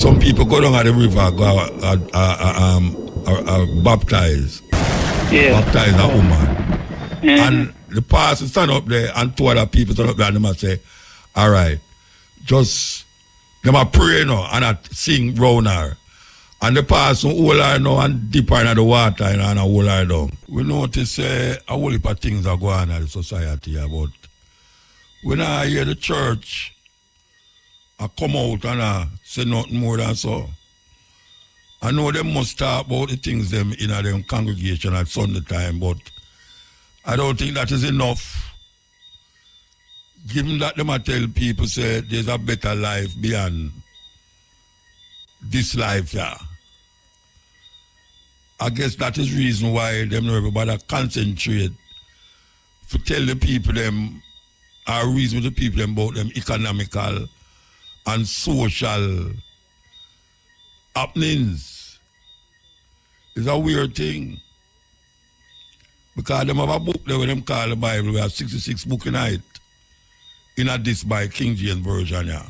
some people go down at the river, go baptize. Yeah. Baptize a woman. And the pastor stand up there and two other people stand up there and them and say, all right, just, them a pray now and a sing round her. And the pastor hold her now and dip her in the water and hold her down. We notice a whole heap of things are going on in the society, but when I hear the church, I come out and I say nothing more than so. I know they must talk about the things them in their congregation at Sunday time, but I don't think that is enough. Given that them I tell people say there's a better life beyond this life here. I guess that is reason why them know everybody concentrate to tell the people them or reason with the people them about them economical and social happenings. It's a weird thing. Because them have a book there when them call the Bible, we have 66 books in it. In a this by King James Version, yeah.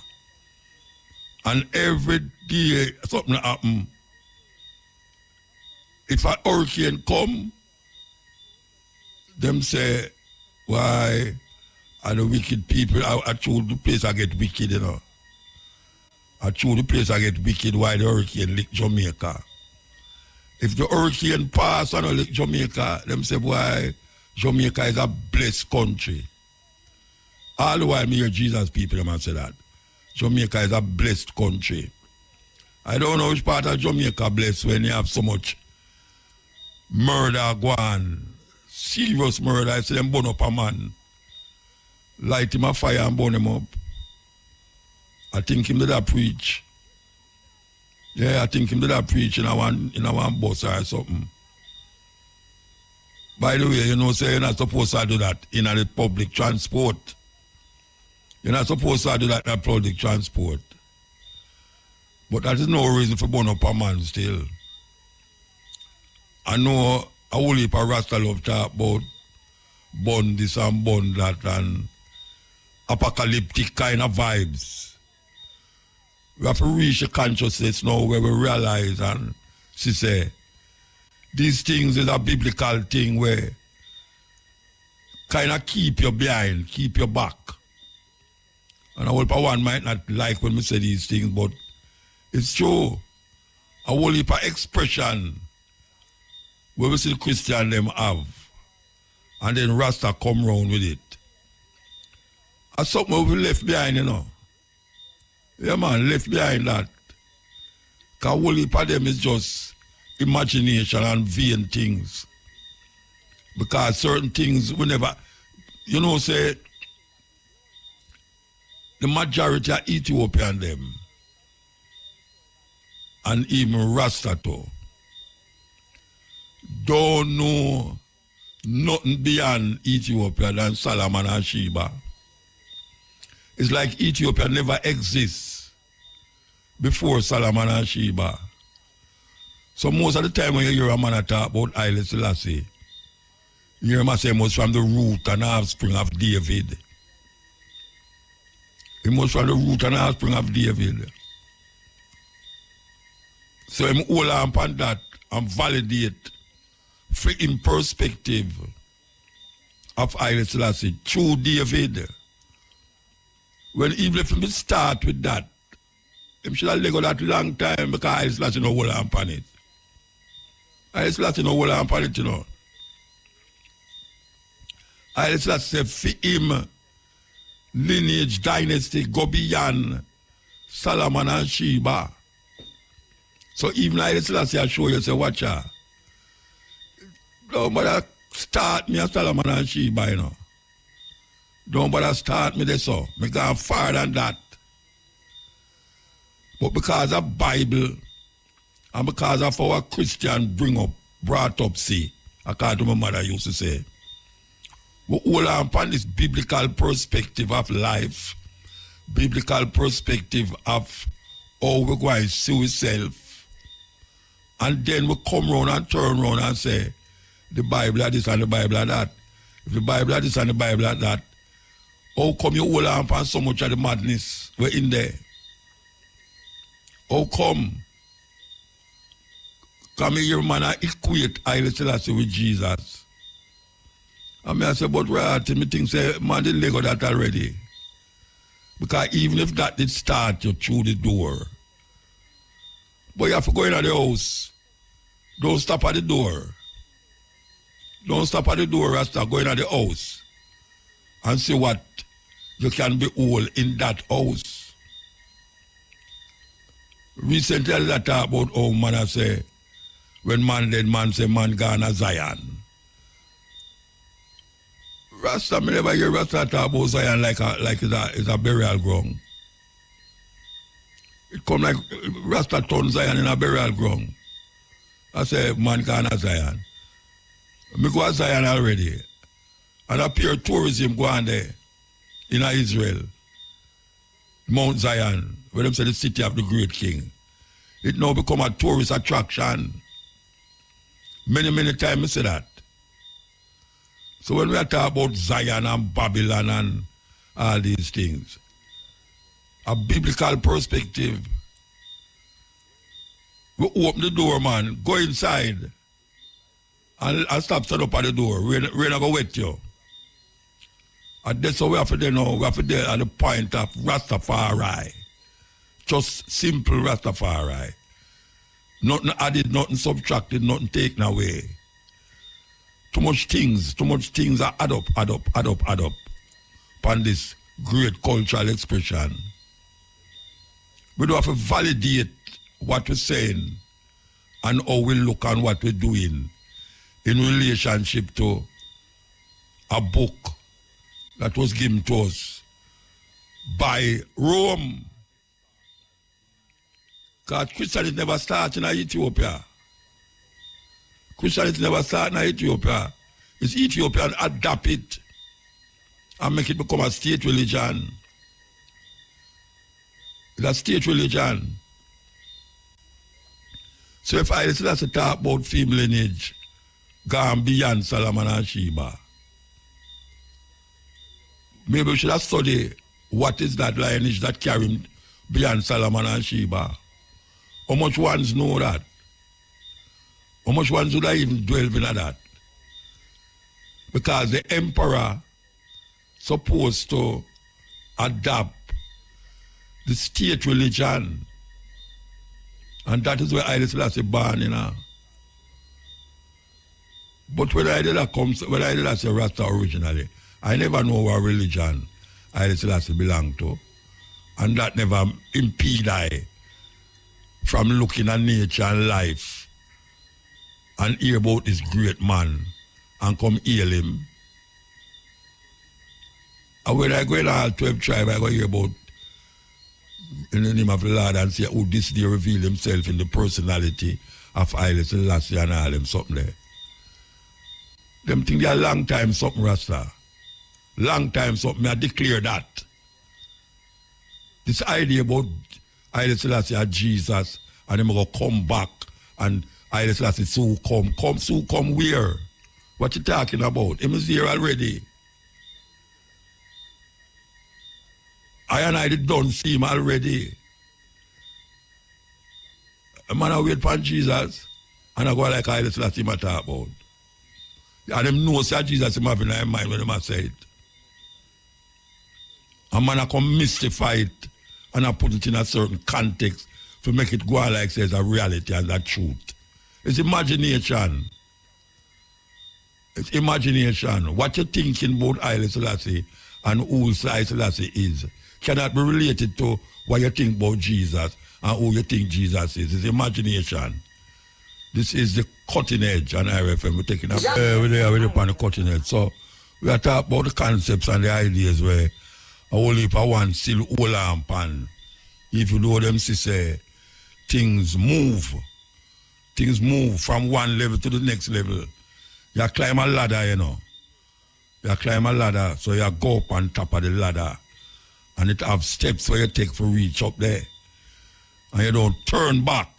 And every day something happen. If a hurricane come, them say, why are the wicked people, I choose the place I get wicked, you know. I choose the place I get wicked, why the hurricane lick Jamaica. If the hurricane pass and lick Jamaica, them say, why Jamaica is a blessed country. All the while me hear Jesus people them say that. Jamaica is a blessed country. I don't know which part of Jamaica blessed when you have so much murder go on. Serious murder. I see them burn up a man. Light him a fire and burn him up. I think him did that preach. Yeah, I think him did that preach in a one bus or something. By the way, you know, say you're not supposed to do that in the public transport. You're not supposed to do that in public transport. But that is no reason for burn up a man still. I know a whole heap of Rasta love talk about burn this and burn that and apocalyptic kind of vibes. We have to reach a consciousness now where we realize and she say, these things is a biblical thing where kind of keep you behind, keep your back. And a whole heap of one might not like when we say these things, but it's true. A whole heap of expression where we see the Christian them have. And then Rasta come round with it. That's something we left behind, you know. Yeah, man, left behind that. Because a whole heap of them is just imagination and vain things. Because certain things we never, you know, say, the majority are Ethiopian them. And even Rasta too. Don't know nothing beyond Ethiopia than Solomon and Sheba. It's like Ethiopia never exists before Solomon and Sheba. So most of the time when you hear a man talk about Haile Selassie, you hear him say he was from the root and offspring of David. He was from the root and offspring of David. So him hold on upon that and validate for in perspective of Haile Selassie through David. Well, even if we start with that, him should have let go that long time because Haile Selassie no hold on upon it. Haile Selassie no hold on upon it, you know. Haile Selassie for him lineage, dynasty go beyond Solomon and Sheba. So even Haile Selassie I show you, say, watch out. Don't bother start me as Solomon and Sheba, you know. Don't bother start me there, so. I go far than that. But because of Bible and because of our Christian brought up, see, according to my mother used to say, we hold on upon this biblical perspective of life, biblical perspective of how we're going to see ourselves. And then we come around and turn around and say, the Bible are this and the Bible are that. If the Bible are this and the Bible are that, how come you hold on upon so much of the madness we're in there? How come? Come here, man, I equate Haile Selassie with Jesus. And I say, but right, me think say, man, the Lego that already. Because even if that did start you through the door, but you have to go in at the house. Don't stop at the door. Don't stop at the door, Rasta. Go in at the house and see what you can behold in that house. Recently, I talk about how man I say, when man dead, man say man gone to Zion. Rasta, me never hear Rasta talk about Zion like it's a burial ground. It come like Rasta turn Zion in a burial ground. I say man gone to Zion. Me go to Zion already. And a pure tourism go on there in Israel. Mount Zion, where them say the city of the great king. It now become a tourist attraction. Many times I say that. So when we are talking about Zion and Babylon and all these things, a biblical perspective, we open the door, man, go inside and stop set up at the door. We're not going to wet you. And that's how we have to do now. We have to do at the point of Rastafari. Just simple Rastafari. Nothing added, nothing subtracted, nothing taken away. Too much things are add up upon this great cultural expression. We do have to validate what we're saying and how we look and what we're doing in relationship to a book that was given to us by Rome. Because Christianity never started in Ethiopia. Christianity never started in Ethiopia. It's Ethiopian adapt it and make it become a state religion. It's a state religion. So if I still have to talk about female lineage, gone beyond Solomon and Sheba, maybe we should have studied what is that lineage that carried beyond Solomon and Sheba. How much ones know that? How much ones would I even delve into that? Because the emperor supposed to adopt the state religion. And that is where Haile Selassie born, you know. But when I did that say Rasta originally, I never know what religion Haile Selassie belonged to. And that never impede I from looking at nature and life and hear about this great man and come heal him. And when I go in all 12 tribes, I go hear about in the name of the Lord and say, oh, this day reveal himself in the personality of Haile Selassie and all them something there. Them think they are long time something, Rasta. Long time something, I declare that. This idea about Haile Selassie and Jesus and them going to come back and Haile Selassie soon come where? What you talking about? Him is here already. I and I don't see him already. A man I wait for Jesus and I go like Haile Selassie him talk about. And them know that Jesus him have in their mind when them say it. A man I come mystify it and I put it in a certain context to make it go on like says a reality and a truth. It's imagination. It's imagination. What you're thinking about Haile Selassie and who Haile Selassie is cannot be related to what you think about Jesus and who you think Jesus is. It's imagination. This is the cutting edge on RFM. We're taking up we're upon the cutting edge. So we are talking about the concepts and the ideas where a whole heap of one still hold on pan. If you know them say things move from one level to the next level. You climb a ladder, you know. You climb a ladder, so you go up on top of the ladder. And it have steps where you take for reach up there. And you don't turn back.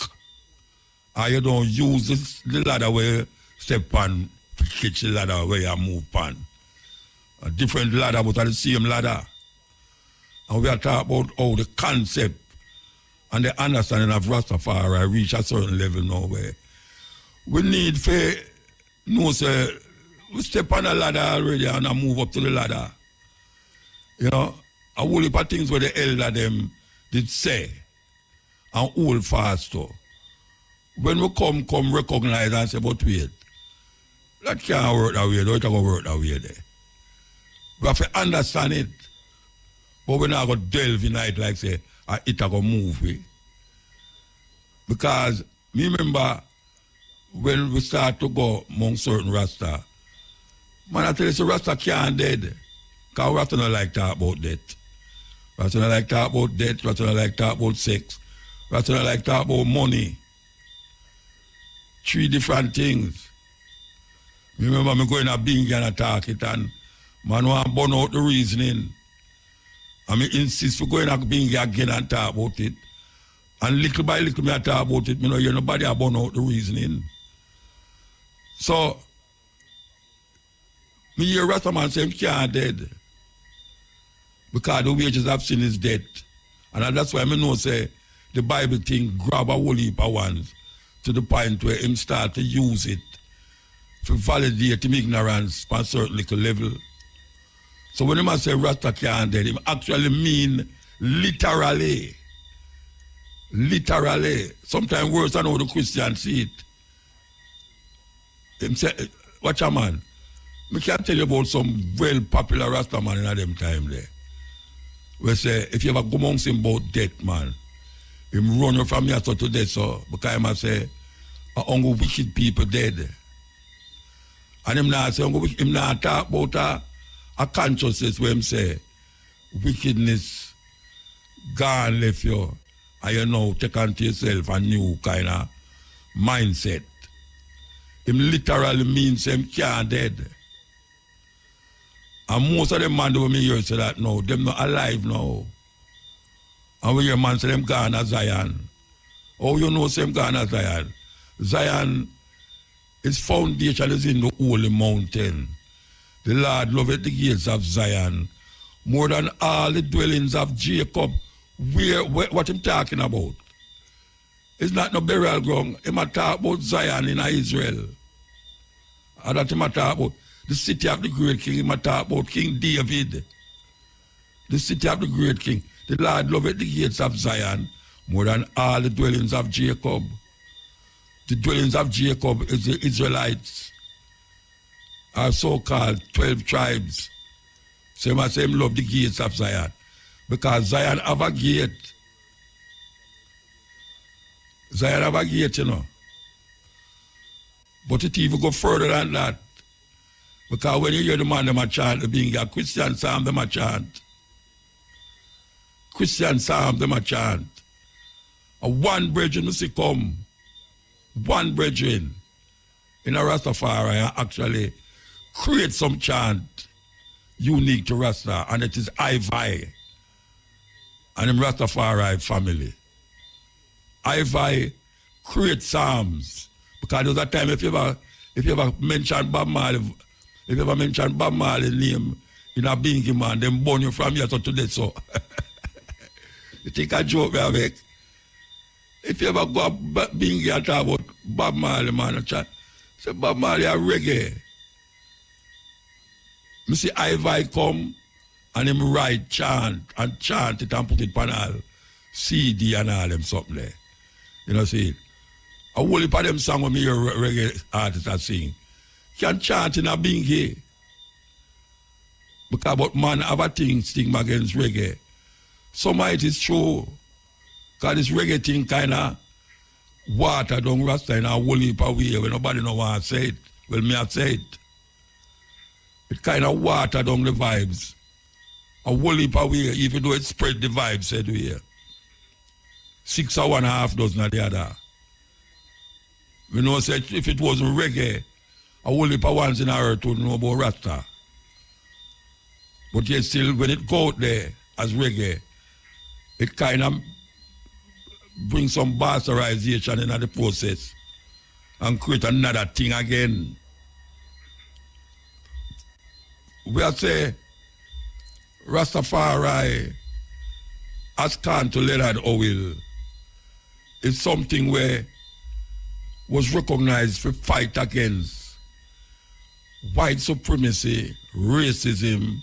Or you don't use the ladder where you step on to catch the ladder where you move on. A different ladder, but the same ladder. And we are talking about how the concept and the understanding of Rastafari reach a certain level now where we need to know, say, we step on the ladder already and I move up to the ladder. You know, a whole heap of things where the elder them did say and hold fast to. When we come recognize and say, but wait, that can't work that way, though it can't work that way there. We have to understand it. But we're not going to delve in it like say, it going to move. Because me remember when we start to go among certain Rasta, man, I tell you, so Rasta can't dead. Because Rasta don't like talk about death. Rasta don't like talk about death. Rasta don't like talk about sex. Rasta don't like talk about money. 3 different things. Me remember me going to Bingy and attack it and man want to burn out the reasoning. And me insist for going to Bingy again and talk about it. And little by little me talk about it. Me know hear nobody a burn out the reasoning. So, me hear Rasta man say him can't dead. Because the wages of sin is death. And that's why I know say the Bible thing grab a whole heap of ones to the point where him start to use it to validate him ignorance on a certain little level. So when him say Rasta can't dead, him actually mean literally. Literally. Sometimes worse than how the Christians see it. Him say, watch a man. I can tell you about some well popular Rasta man in them time there. We say, if you ever go amongst him about death, man, him run you from here to death, so, because him say, only wicked people dead. And him not say, him not talk about a consciousness where him say, wickedness gone left you, and you know, take onto yourself a new kind of mindset. Him literally means him can't dead. And most of them man do me hear say that no, them not alive now. And when your man say them gone as Zion. Oh, you know say them gone as Zion. Zion, its foundation is in the holy mountain. The Lord loveth the gates of Zion more than all the dwellings of Jacob. Where what him talking about? It's not no burial ground. He might talk about Zion in Israel. And that he might talk about the city of the great king. He might talk about King David. The city of the great king. The Lord loveth the gates of Zion more than all the dwellings of Jacob. The dwellings of Jacob is the Israelites. Our so-called 12 tribes. So he must say him love the gates of Zion. Because Zion have a gate. Zion have a gate, you know. But it even go further than that. Because when you hear the man them a chant, the being a Christian psalm them a chant. Christian psalm them a chant. A one brethren must come. One brethren in a Rastafari actually create some chant unique to Rasta, and it is Ivai and the Rastafari family. Ivai create psalms because there was a time if you ever mention Bob Marley, if you ever mention Bob Marley name in a Bingy man, them burn you from here to today. So you think a joke me avec? If you ever go up Bingy and talk about Bob Marley, man, say Bob Marley a reggae. I see Ivai come and him write chant it and put it on all CD and all them something there. You know, see, a whole heap of them songs when me hear reggae artists are sing. Can chant in a Bingy. Because but man have a thing stigma against reggae. Some of it is true. Because this reggae thing kind of water down Rasta in a whole heap of way when nobody no want to say it. Well, me I say it. It kind of water down the vibes. A whole heap of way, even though it spread the vibes, said we here. 6 or 1.5 dozen of the other. We know say if it wasn't reggae, a whole heap of ones in our earth would know about Rasta. But yet still, when it go out there as reggae, it kind of brings some bastardization in the process and create another thing again. We are say Rastafari has gone to Leonard Howell is something where was recognized for fight against white supremacy, racism,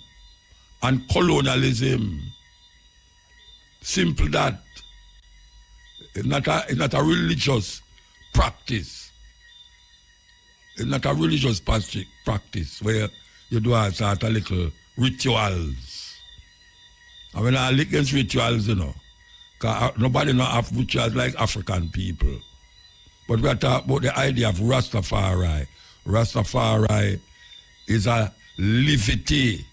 and colonialism. Simple that. It's not a religious practice. It's not a religious practice where you do a sort of little rituals. And when I look against rituals, you know, because nobody not have rituals like African people. But we are talking about the idea of Rastafari. Rastafari is a livity.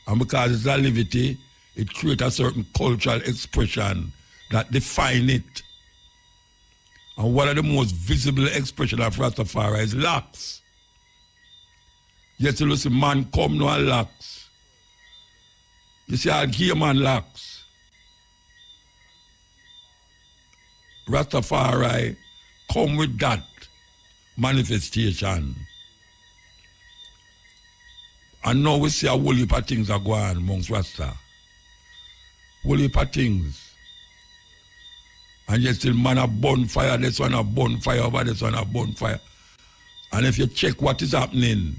And because it's a livity, it creates a certain cultural expression that define it. And one of the most visible expressions of Rastafari is locks. Yes, you see, man come no and locks. You see, I'll give man locks. Rastafari come with that manifestation. And now we see a whole heap of things are going on amongst Rasta. Whole heap of things. And yet still man a bonfire, this one a bonfire, over this one a bonfire. And if you check what is happening,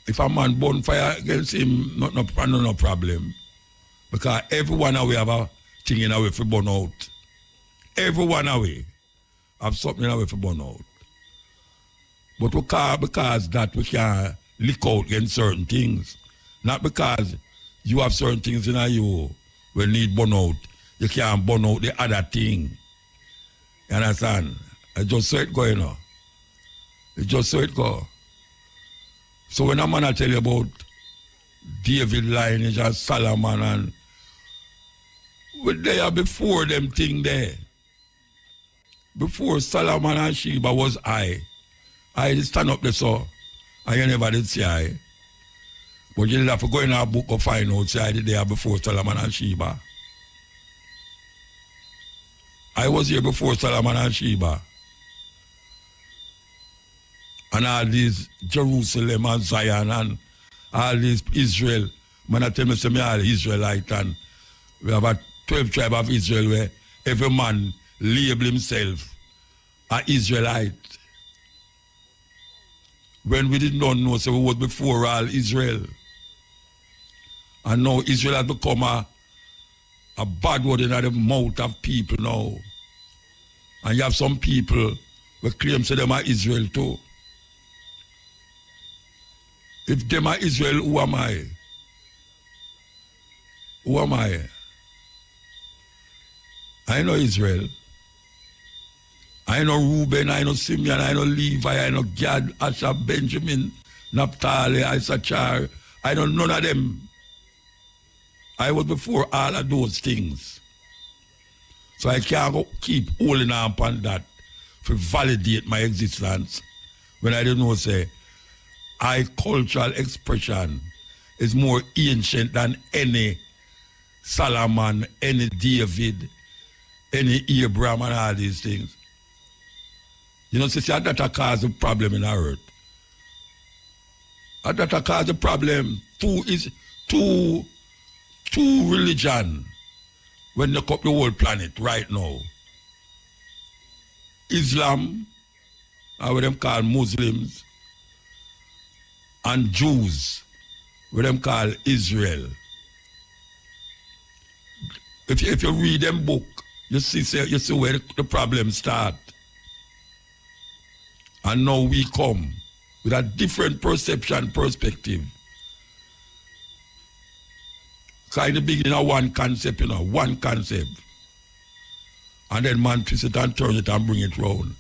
if a man bonfire against him, no problem. Because everyone away have a thing in a way for burn out. Everyone away have something in a way for burn out. But because that we can leak out against certain things. Not because you have certain things in you we need burn out. You can't burn out the other thing. You understand? I just saw it go, you know. It just saw it go. So when a man I tell you about David lineage and Solomon and we there before them thing there. Before Solomon and Sheba was I stand up there so and you never did see I. But you did have to go in our book and find out say I did there before Solomon and Sheba. I was here before Solomon and Sheba. And all these Jerusalem and Zion and all these Israel. Man, I tell me, say me all Israelite and we have a 12 tribe of Israel where every man label himself an Israelite. When we did not know, so we was before all Israel. And now Israel has become a bad word in the mouth of people now. And you have some people who claim to them are Israel too. If them are Israel, who am I? Who am I? I know Israel. I know Reuben, I know Simeon, I know Levi, I know Gad, Asher, Benjamin, Naphtali, Issachar. I know none of them. I was before all of those things. So I can't keep holding on upon that to validate my existence when I don't know, say, I cultural expression is more ancient than any Solomon, any David, any Abraham and all these things. You know, see, that cause a problem in our earth. That cause a problem. Two religion when they cover the whole planet right now. Islam, what them call Muslims, and Jews, what them call Israel. If you read them book, you see where the problem start. And now we come with a different perspective. So in the beginning, one concept, one concept. And then man twist it and turn it and bring it round.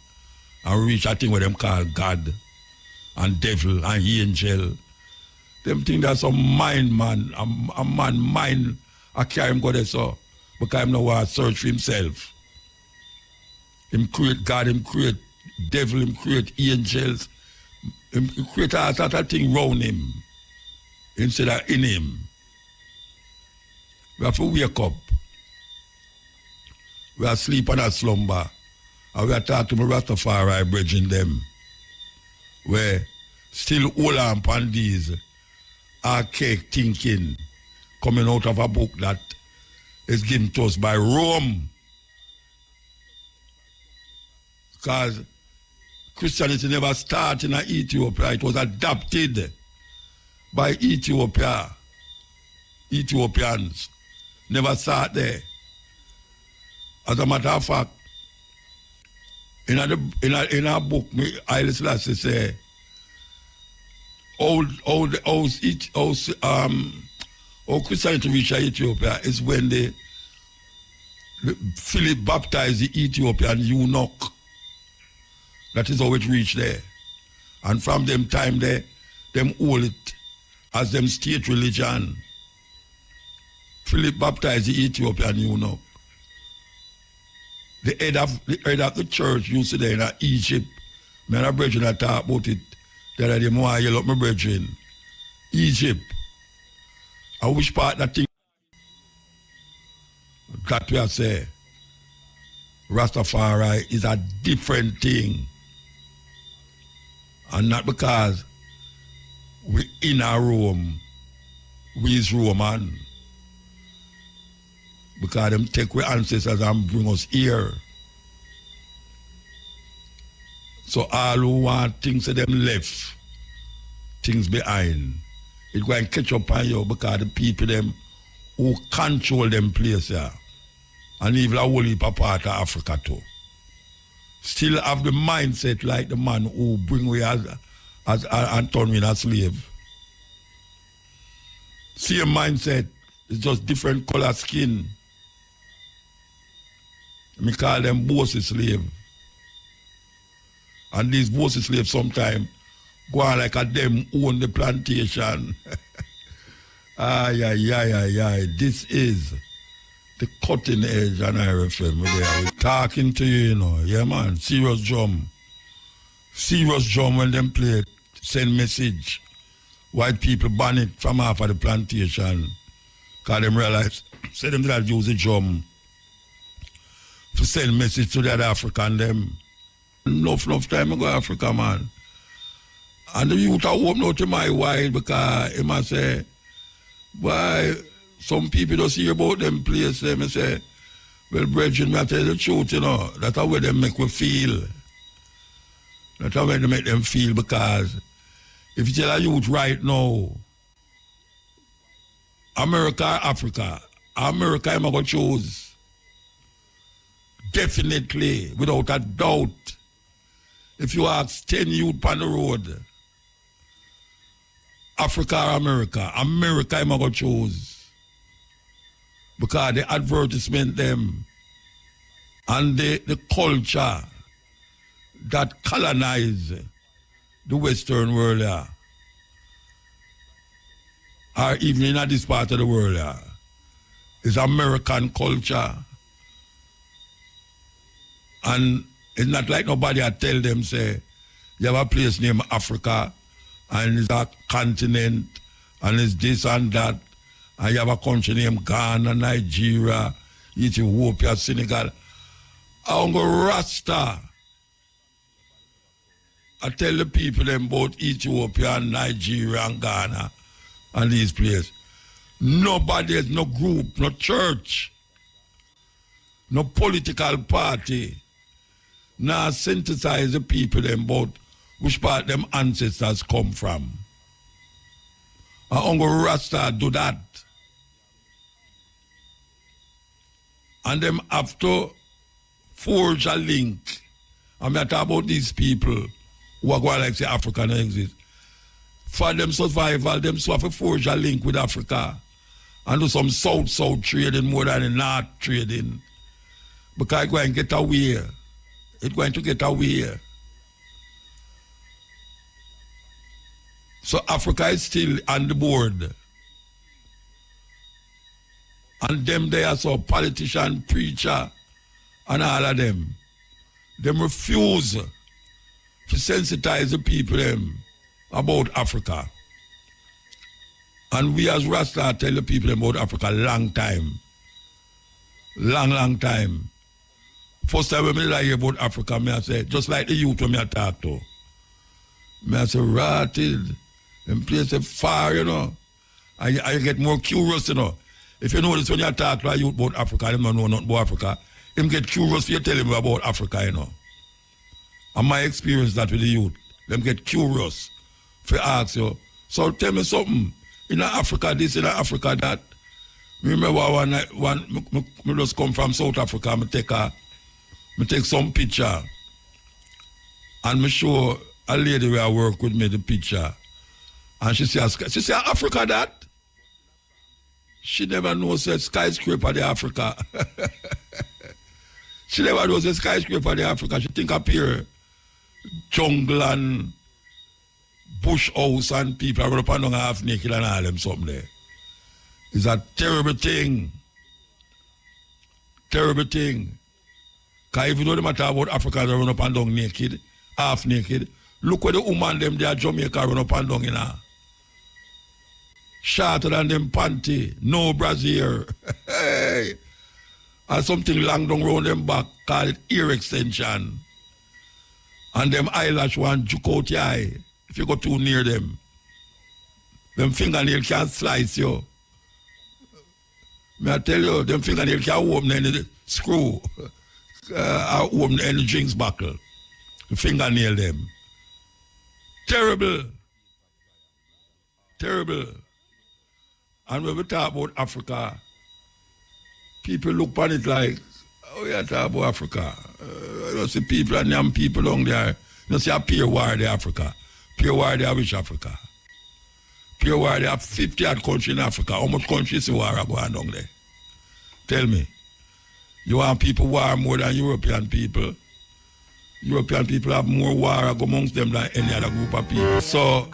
And reach a thing where them call God and devil and angel. Them think that's some mind, man. A man mind, I carry him go there so. Because him no want to search for himself. Him create God, him create devil, him create angels. Him create all sort of thing round him. Instead of in him. We have to wake up. We are asleep and a slumber. And we are talking to Rastafari bridging them. Where still hold on upon these archaic thinking coming out of a book that is given to us by Rome. Because Christianity never started in Ethiopia. It was adopted by Ethiopians. Never started there. As a matter of fact, in a book, Haile Selassie say, how Christianity reached Ethiopia is when Philip baptized the Ethiopian eunuch. That is how it reached there. And from them time there, them hold it as them state religion. Philip baptized the Ethiopian eunuch. The head of the church used to there in Egypt. Me and a brethren that talk about it. That are the more yell up my brethren. Egypt. I wish part that thing that we are say Rastafari is a different thing. And not because we in a Rome, we is Roman. Because them take our ancestors and bring us here. So all who want things to them left, things behind, it go and catch up on you because the people them who control them place here, and even a whole heap of part of Africa too, still have the mindset like the man who bring we as and turn me as slave. Same mindset, it's just different color skin. Me call them bossy slave. And these bossy slaves sometimes go on like a them own the plantation. Ay. This is the cutting edge on RFM. We're talking to you, you know. Yeah, man. Serious drum. Serious drum when them play it, send message. White people ban it from half of the plantation. Because them realize, say them that use the drum to send message to the other African them. Enough time ago Africa, man. And the youth are open out to my wild because he must say, why some people don't hear about them places. They say, well, brethren, I tell you the truth, you know. That's how they make me feel. That's how they make them feel because if you tell a youth right now, America or Africa, America I'm going to choose. Definitely, without a doubt. If you ask 10 youth on the road, Africa or America, America I'm going to choose. Because the advertisement them and the culture that colonize the Western world or even in this part of the world is American culture. And it's not like nobody I tell them, say, you have a place named Africa, and it's a continent, and it's this and that, and you have a country named Ghana, Nigeria, Ethiopia, Senegal. I'm going to Rasta. I tell the people them about Ethiopia, and Nigeria, and Ghana, and these places. Nobody, no group, no church, no political party, now synthesize the people them about which part them ancestors come from. And Uncle Rasta do that. And them have to forge a link. And I talk about these people who are going like say Africa don't exist. For them survival, them so have to forge a link with Africa and do some south-south trading more than the north trading. Because it's going to get away. It's going to get away. So Africa is still on the board. And them there, so politician, preacher, and all of them, them refuse to sensitize the people them about Africa. And we as Rasta tell the people about Africa long time. Long time. First time when I hear about Africa, I say, just like the youth when I talk to. I say, rotted, and place a fire, you know. I get more curious, you know. If you notice when you talk to a youth about Africa, they don't know nothing about Africa. Him get curious for you tell him about Africa, you know. And my experience that with the youth, them get curious for ask you. So tell me something. In Africa, this, in Africa, that. Remember me just come from South Africa, me take some picture and me show a lady where I work with me the picture. And she says, Africa that? She never knows that skyscraper the Africa. She never knows the skyscraper the Africa. She think up here jungle and bush house and people are going up and down half naked and all them something there. It's a terrible thing. Terrible thing. Because if you know the matter about Africans run up and down naked, half naked, look where the woman them there Jamaica run up and down in her. Shorter than them panty, no brassiere. Hey. And something long down round them back, call it ear extension. And them eyelash one juke out your eye if you go too near them. Them fingernail can slice you. May I tell you, them fingernail can open any screw, open any drinks buckle. The fingernail them. Terrible. Terrible. And when we talk about Africa, people look upon it like, oh yeah, talk about Africa. You see people and young people down there, you see a pure war the Africa. Pure war they which Africa? Pure war they have 50 odd countries in Africa. How much countries in war are going down there? Tell me. You want people war more than European people? European people have more war amongst them than any other group of people. So,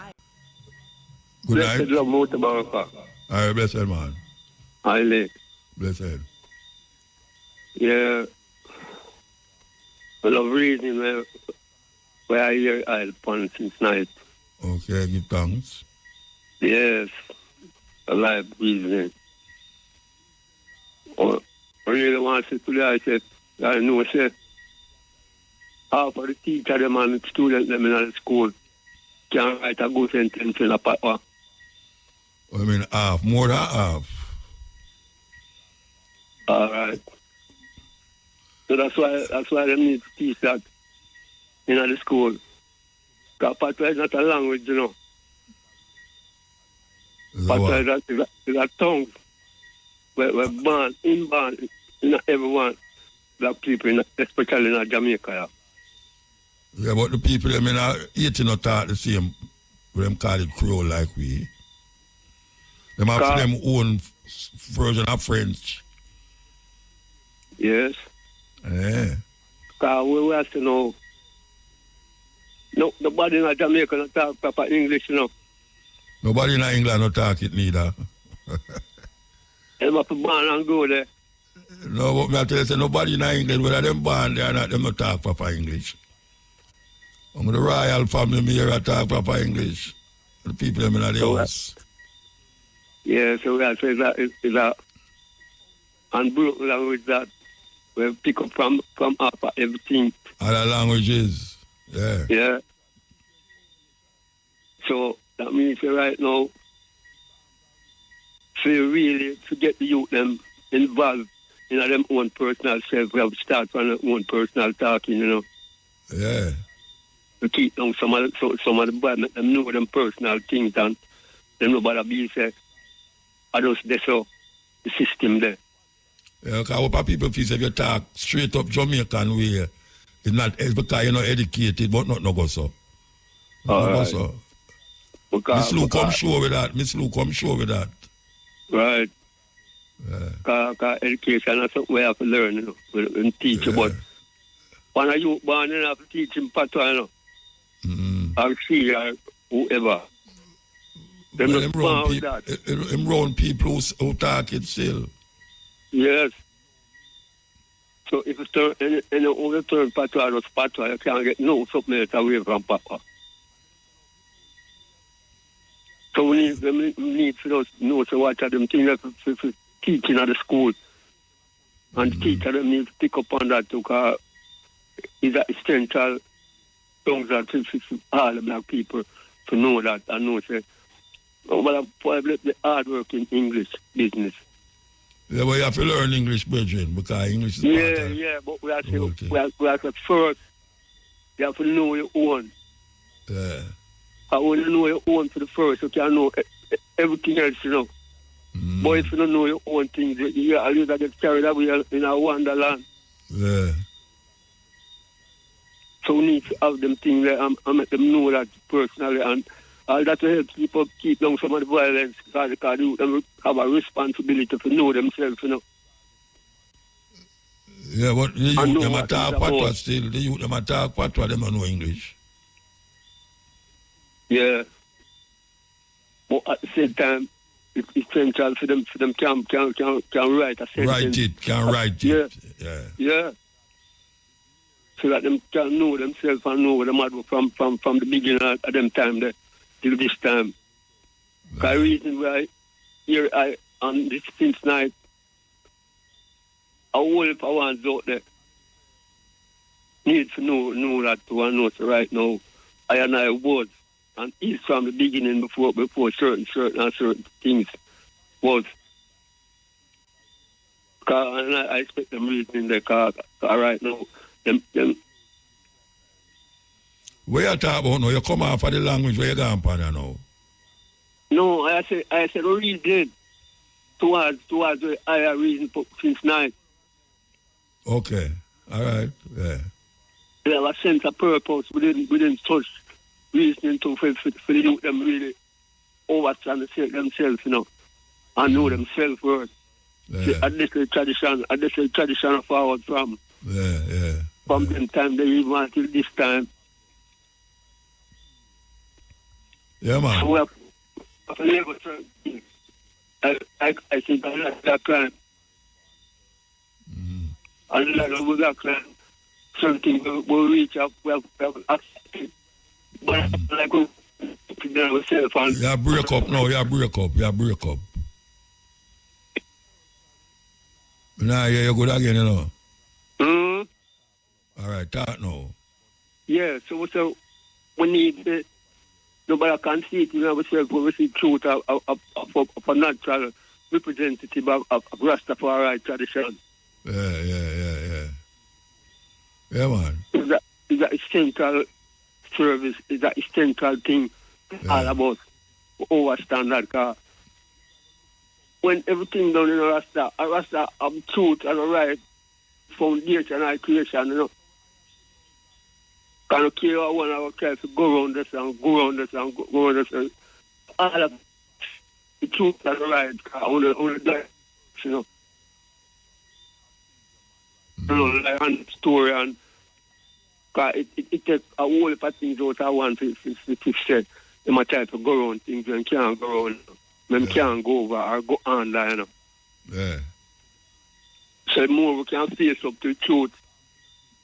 good night. Blessed love, Mutabaruka. All right, blessed man. Highly. Blessed. Yeah. I love reading where I hear I'll pun since night. Okay, give thanks. Yes. I like reasoning. I really want to say today, I said, I know, I said, half of the teacher them and the students them in the school can write a good sentence in a paper. I mean half, more than half. All right. So that's why they need to teach that in the school. Because patois is not a language, you know. Patois is a tongue. We're born, inborn, in everyone, black people, especially in Jamaica. Yeah, but the people, I mean, Haiti not talk the same, them call it Creole like we. Them have them own version of French. Yes. Yeah. Because we have to know, no, nobody in Jamaica not talk proper English, you know. Nobody in England not talk it neither. Them have to born and go there. No, but me I tell you, say, nobody in England, whether them born there or not, them not talk proper English. I'm the royal family me here I talk proper English. The people them in the house. Yeah, so we have to say that is a unbroken language that we pick up from after everything. Other languages, yeah. Yeah. So that means right now, so really to get the youth them involved in their own personal self, we have to start from their own personal talking, you know. Yeah. To keep down some of the bad, let them know them personal things and them nobody be say, I just they so the system there. Yeah, because what people feel if you talk straight up Jamaican way, it's not it's because you're not educated, but not no go so. All no right. go so. Miss Lou come show with that. Miss Lou come show with that. Right. Yeah. Because education is something we have to learn, you know, and teach about. When a youth born, you have to teach him patois, you know. Or see or whoever. Them Well, not born with that. them round people who talk it still. Yes. So if you turn any only turn patois or patois, you can't get no something else away from papa. So we need to know so what are them things for teaching at the school. And teacher them need to pick up on that because it's an essential thing that for all the black people to know that and know say, oh, but probably the hard work in English business. Yeah, but you have to learn English, brethren, because English is part of Yeah, but we have to first You have to know your own. Yeah. And when you know your own for the first, you can know everything else, you know. But if you don't know your own things, you always get carried away in a wonderland. Yeah. So we need to have them things there and make them know that personally. And all that will help people keep down some of the violence because they have a responsibility to know themselves, you know. Yeah, but the I youth know them what attack it's about. patwa still. The youth them attack patwa, them don't know English. Yeah. But at the same time, it's essential for them can write a sentence. Write it, can write Yeah. it. Yeah. Yeah. So that them can know themselves and know what them are from the beginning of them time there till this time. Because the reason why here I on this since night, a whole heap of ones out there need to know that to and know so right now I was and is from the beginning before certain things was. And I expect them reading there because right now them Where you talk about now? You come off of the language where you gone for now. no, I said reason towards the higher reason since night. Okay. All right. Yeah. They have a sense of purpose within such reasoning to for the youth them really overstand themselves, you know, and know themselves worth. Yeah. At this tradition forward from Yeah. them time they even until this time. Yeah, man. So we have to live with certain things. I think a lot of that crime. A lot of that crime. Certain things will reach up, we have accepted. But like we together ourselves and You break up now. You break up. Nah, yeah, you good again, you know. All right, talk now. yeah, so we need the nobody can see it in ourselves, but we see truth of a natural representative of Rastafari tradition. Yeah. Yeah, man. Is that essential service, is that essential thing all about overstand that. When everything done in a Rasta have truth and a right foundation and creation, you know. Can you care one of our to go around this and go around this and go around this and all of the truth and the right on the direction, you know. You know, like on the story and cause it takes a whole heap of things out of one to say they might try to go around things and can't go around. Them can't go over or go on there, you know. Yeah. So the more we can face up to the truth,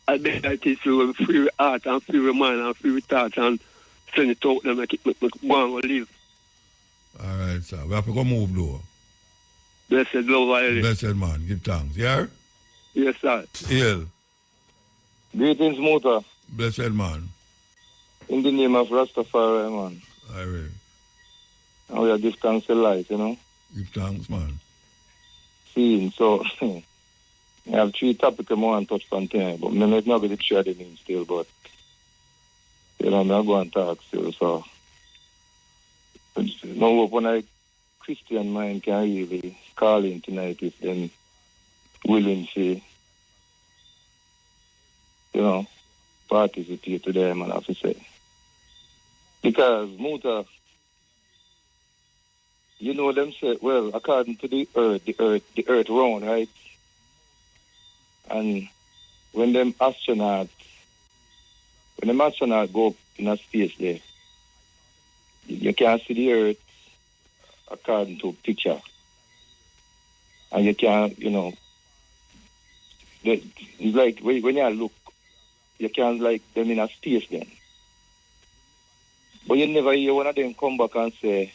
I bet that it will free your heart and free your mind and free your thoughts and send it out and make it go and live. All right, sir. We have to go move, though. Blessed love, I live. Blessed man. Give thanks. Yeah? Yes, sir. Hail. Greetings, Muta. Blessed man. In the name of Rastafari, man. All right. And we are give thanks to life, you know. Give thanks, man. Seeing, so I have 3 topics I want to touch on tonight, but I'm not going to share the name still, but you know, I'm not going to talk still, so no hope when a Christian mind can really call in tonight if them willing to, you know, participate to them, and I have to say. Because Muta, you know them say, well, according to the earth round, right? And when them astronauts go up in a space there, you can see the earth according to picture. And you can, you know, it's like when you look, you can like them in a space then. But you never hear one of them come back and say,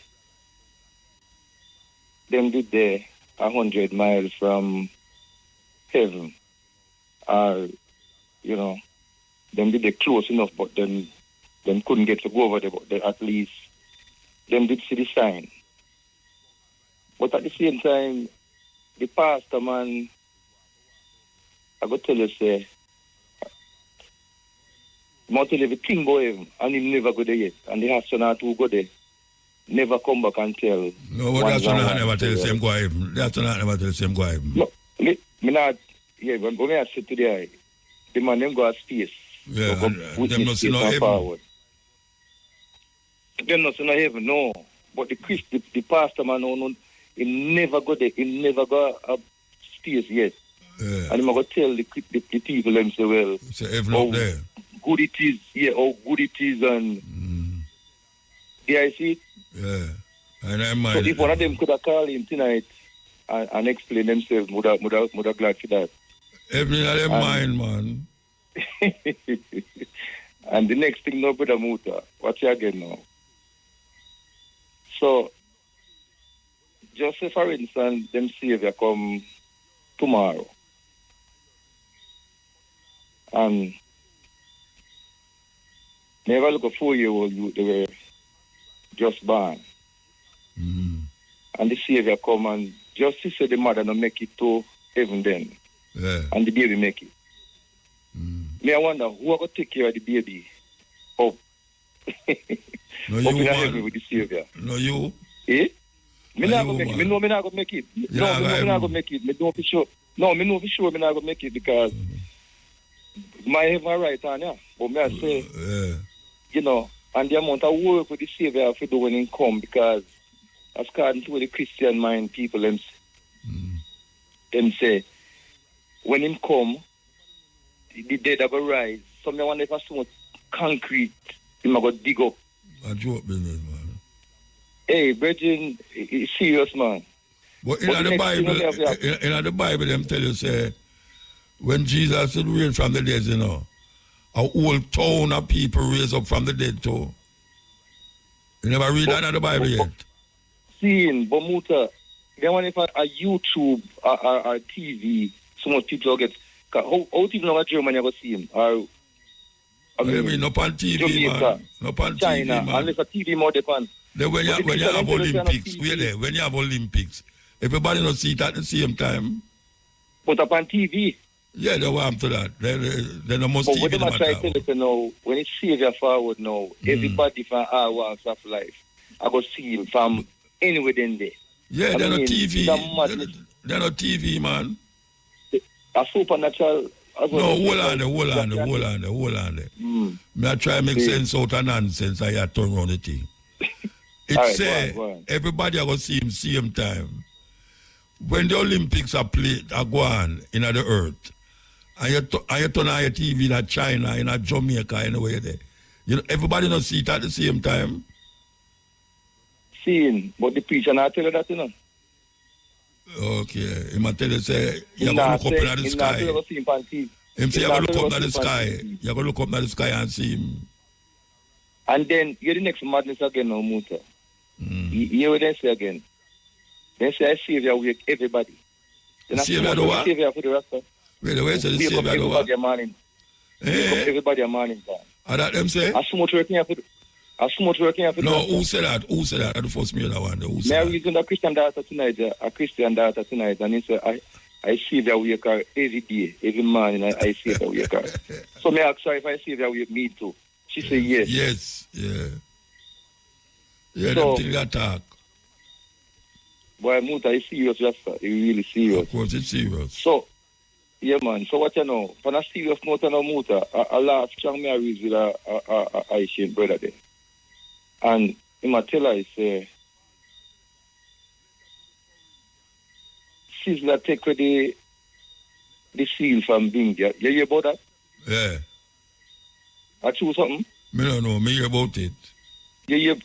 them did there 100 miles from heaven. Or, you know, them did they close enough, but them couldn't get to go over there, but they, at least them did see the sign. But at the same time, the pastor man, I go tell you, say, I tell everything about him, and he never go there yet. And the astronaut who go there never come back and tell. No, but the astronaut never tell the same go heaven. The astronaut never tell the same go heaven. No, me not, yeah, when I sit today, the man them go to space. Yeah, so them not see no heaven. Forward. Them not see no heaven, no. But the pastor man, no, he never go there, he never go space yet. Yeah. And I'm going to tell the people them say, well, it's a heaven up there. Good it is, yeah, how good it is, and yeah, I see it. Yeah, and I mind. So if one of them could have called him tonight and explain themselves, would have glad for that. Heaven in their mind, man. And the next thing, no, Brother Muta, watch you again now. So, just say for instance, them Savior come tomorrow. And never look a 4-year-old youth, they were just born. And the Savior come and just to say the mother no make it to heaven then. Yeah. And the baby make it. Me I wonder who are going to take care of the baby up. No, up you, in man. heaven with the Savior. No, you. Eh? Me No, not going to make it. Me know me not going to make it. No, me not going to make it. Me know for sure. No, me know for sure me not going to make it because my heaven right on, yeah. But me I say, you know, and the amount of work with the Savior have to do when he come because according to the Christian mind people them say when him come the dead are going to rise. So me wonder if so much concrete him are going to dig up. A joke business, man. Hey, brethren, it's serious, man. But in the Bible, in the Bible, them tell you say when Jesus said raised from the dead, you know, a whole town of people raised up from the dead too. You never read that in the Bible yet? Seeing, but Muta, then when if a YouTube or TV, so much people get, how people know Germany ever see him? Or, I mean, not on TV, Jamaica, man. Not on China, TV, man. unless a TV more depend. Then when you have Olympics, wait there, when you have Olympics, everybody not see it at the same time. But upon TV. Yeah, they want to that. They don't must But TV what them I try at to tell you now, when it's Savior forward now, everybody from all walks of life, I go see him from anywhere in there. Yeah, they're not TV. They're not TV, man. A supernatural. No, hold on there. Me I try to make sense out of nonsense. I turn around the thing. It right, say go on. everybody are going to see him same time. When the Olympics are played, are go on in the earth, and you turn on your TV in China, in Jamaica, anywhere there. You know, everybody not see it at the same time. Seeing, but the preacher not tell you that, you know. Okay, he might tell you say you're going to look up in the sky. Him say you're going to look up in the sky. You're going to look up in the sky and see him. And then you're the next madness again, no Muta. You what they say again. They say I Savior wake everybody. Then Savior do what? Savior for the Rasta. Wait, the way say the Wake Savior up do what? everybody a morning. Wake up everybody a morning time. And that them say? As much working here for the No, who said that? Who said that? I the first me that one. Who said that? Using a Christian daughter tonight, and he said I see that wake her every day, every morning I see that wake her. So me ask her if I see that wake me too. She said yes. Yes, yeah. Yeah, so, them things that talk. Boy, Muta is serious, Rasta. He really serious. Of course, it's serious. So, yeah, man. So what you know? For a serious note, no Muta, a last strong marriage with a Haitian brother there. And him a tell her, he say, Sizzler take with the seal from Bing. You hear about that? Yeah. I choose something? Me don't know. Me hear about it. You hear?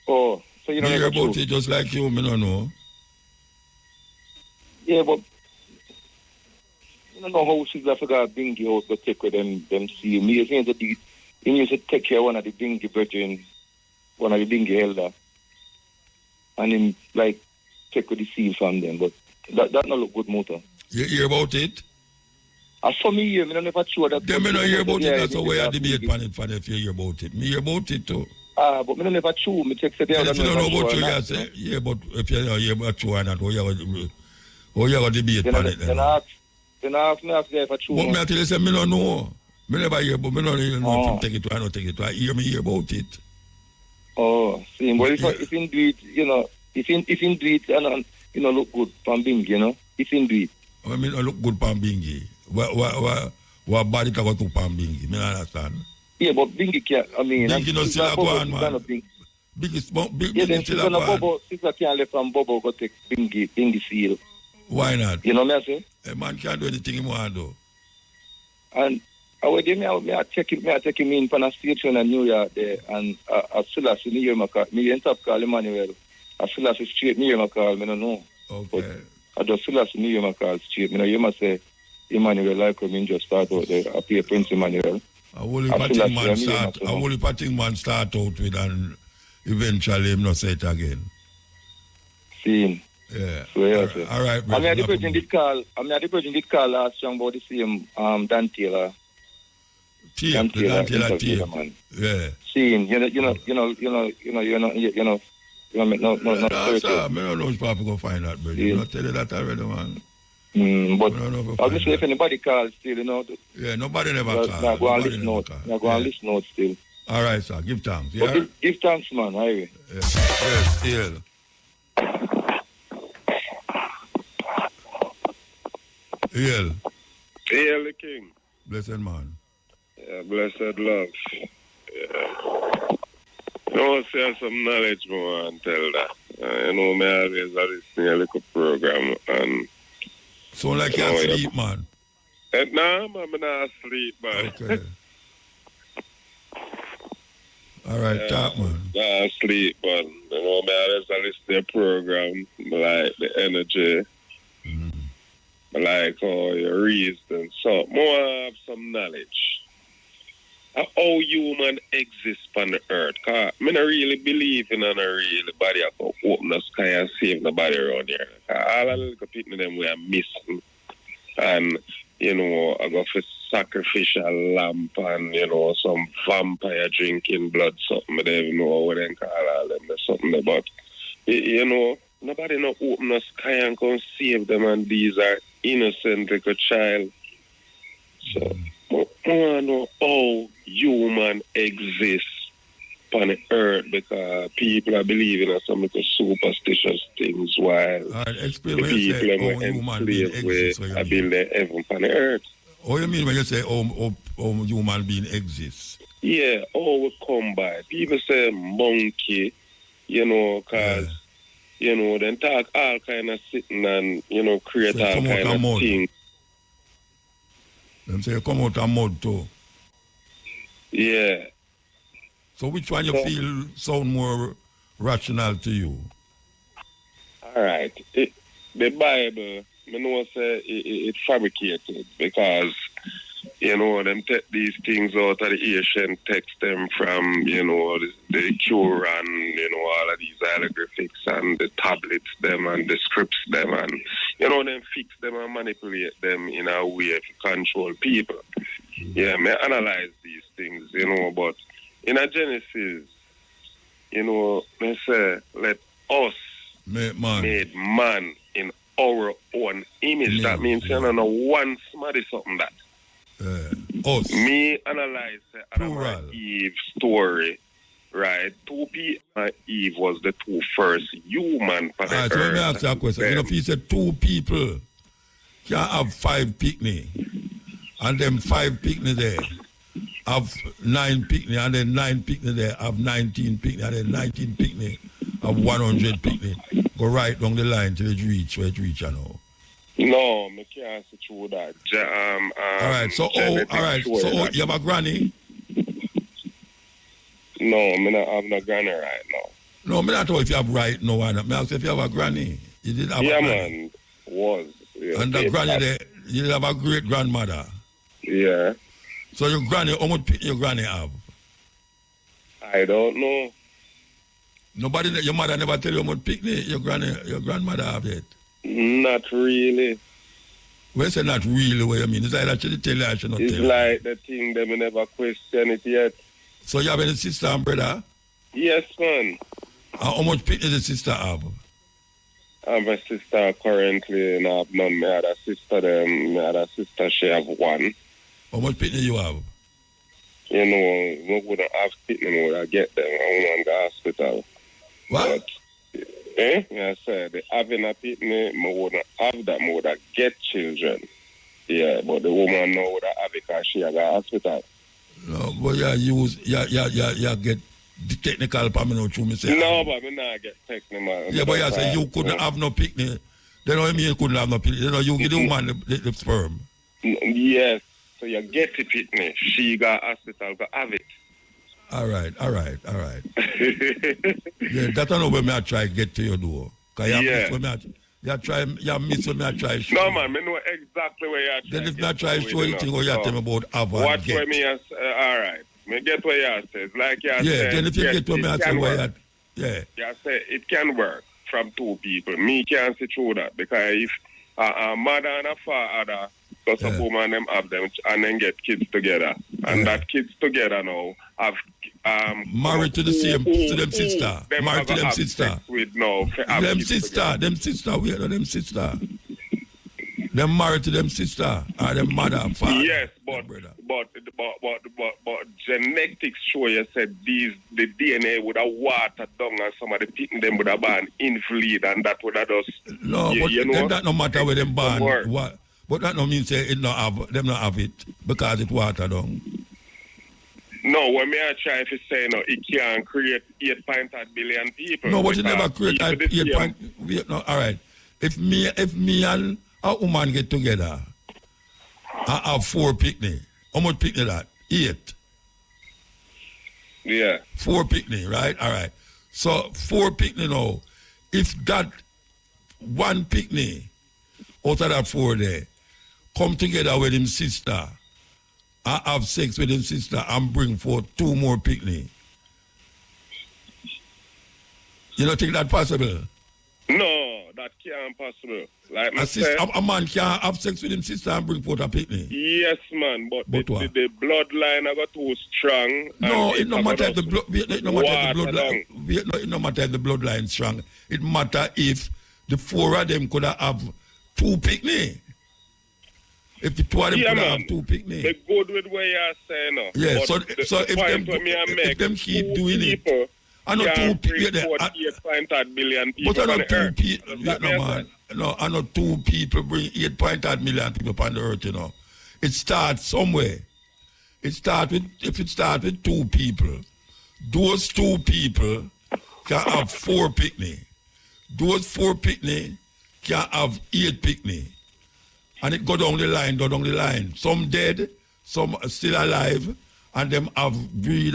Oh, so you don't me know hear about it just like you. Me don't know. Yeah, but I don't know how Sizzler forgot Bingy out to take with them seal. Me saying that he used to take care of one of the Bingy brethren, one of the Bingy elder, and him like take with the seal from them. But that not look good, Motor. You hear about it? I saw me here, I don't never sure that. Then me not hear about it, that's the way I debate on it, if you hear about it. Me hear about it too. But me don't never true, me take the day. If you don't know about you, you say, yeah, but if you don't hear about true or not, how you going to debate on it then? Then I ask me if I true. But me I tell you, say, me don't know. Me never hear, but me don't even know if him take it or I don't take it. I hear about it. Oh, see, well, if him do it, you know, if him do it, and you know, look good from Bingi, you know, if him do it. I mean, I look good from Bingi. What body to go to from Bingi? Me not understand. Yeah, but Bingi can't, I mean... Bingi no still a go on, man. Bingi still a go on. Sister can't let from Bobo go take Bingi seal. Why not? You know what I say? A man can't do anything he want to do. And I take him in for a station in New York there, and I still have to hear my call. Me end up calling Emmanuel. I still have to straight near my call, I don't know. Okay. But I just still have to hear my call straight. You must say, Emmanuel, like when just start out there, I play Prince Emmanuel. A whole thing man start out with and eventually him not say it again. See. Yeah. So, yeah, all right, I mean, the person did call last young about the same Dan Taylor. Dan Taylor team. Man. Yeah. Seeing, no. I don't know if Papa go find that, but you not tell you that already, man. But obviously, if anybody calls still, you know. Yeah, nobody never calls. Now go and listen out. Still. All right, sir. Give thanks. Yeah? Give thanks, man. Highway. Yes, still. Hail. Hail the King. Blessed man. Yeah, blessed love. Yeah. You know, say some knowledge more and tell that. You know, me always listen to a little program and... So like you asleep, man? Nah, man, I'm not asleep, man. Okay. All right, talk, man. Not asleep, man. You know, me always listen to a program, like the energy. I like how you reason. So, more have some knowledge of how human exists on the earth. Because I don't really believe in a real body that can open the sky and save nobody around here. All the little people them we are missing. And, you know, I go for sacrificial lamp and, you know, some vampire drinking blood, something. I don't even know what they call all them. There's something about, you know, nobody no open the sky and can save them, and these are innocent like a child. So, I want to know how human exists on the earth, because people are believing in some little superstitious things while explain the when you say people how human being exists. are building heaven on the earth. What you mean when you say how human being exists? Yeah, how we come by. People say monkey, you know, because... Yeah. You know, then talk all kind of sitting and, you know, create so all kind of things. Them say you come out of mud too. Yeah. So which one you feel sound more rational to you? All right. The Bible, I know say it fabricated because, you know, them take these things out of the ancient text them from, you know, the Quran, you know, all of these hieroglyphics and the tablets them and the scripts them and, you know, them fix them and manipulate them in a way to control people. Yeah, I analyze these things, you know, but in a Genesis, you know, they say, let us made man in our own image. That means you know one somebody something that. Us. Me analyze Adam and Eve story, right? 2 people and Eve was the 2 first human for the earth. So let me ask you a question. You know, if you said 2 people can have 5 picnic, and them 5 picnic there have 9 picnic, and then 9 picnic there have 19 picnic, and then 19 picnic have 100 picnic. Go right down the line till it reach where it reach, you know. No, I can't say through that. All right, so you have a granny? No, I don't have no granny right now. No, I don't know if you have right now. I ask if you have a granny. You did have a granny. Man, was. Yeah, and the granny there, you did have a great grandmother. Yeah. So your granny, how much your granny have? I don't know. Nobody, your mother never tell you how much picnic your grandmother have yet? Not really. When you say not really, what you mean? It's like that she tell you, I should not tell you. It's like the thing them never question it yet. So you have any sister and brother? Yes, man. How much picnic the sister have? I have a sister currently, and I have none. My other sister, she have 1. How much picnic you have? you know, we wouldn't have pitney, we would get them in the hospital. What? But, I said, having a pitney, we wouldn't have that, we would get children. Yeah, but the woman know would have it because she had a hospital. No, but you get the technical part, no true, me say. No, but me not get technical. Yeah, but you say you couldn't have no picnic. Then what you mean you couldn't have no picnic? You know, you give the woman the sperm. Yes, so you get the picnic. She got hospital, but have it. All right. Yeah, that's not where I try to get to your door. Because you miss when I try to show. No, man, I know exactly where you're trying. Then if I try to show anything, or you tell me about have and watch get. Where me, all right. Me get what you say. It's like you say. Then if you get what me, I say, where you say, it can work from two people. Me can't see through that. Because if a mother and a father, because a woman them have them and then get kids together. And that kids together now have married to the same to them sister. Married to them sister. With them sister. We are them sister. Them married to them sister or them mother and father. Yes, but genetics show you said the DNA would have watered down and some of the people them would have been invalid and that would have just that no matter where them born. But that no mean say it not have them not have it because it watered down. No, when me I try to say no, it can create 8.8 billion people. No, but it never create 8. No, all right. If me and a woman get together, I have 4 picnic. How much picnic that? 8. Yeah. 4 picnic, right? All right. So 4 picnic now. If that 1 picnic out of that 4 there come together with him sister, I have sex with him sister and bring forth 2 more picnic. You don't think that possible? No, that can't possible. Like a man can't have sex with him sister and bring forth a picnic. Yes, man, but the bloodline are too strong. No, it no matter if the bloodline. It no matter if the bloodline strong. It matter if the 4 of them could have 2 picnic. If the 2 of them could have 2 picnic. They're good with what you're saying now. Yeah, so if them keep doing it. I know 2 people. 8.8 billion people. But I know 2 people. No, I know 2 people bring 8.8 million people on the earth, you know. It starts somewhere. If it starts with 2 people, those 2 people can have 4 picnic. Those 4 picnic can have 8 picnic. And it go down the line. Some dead, some still alive, and them have breed.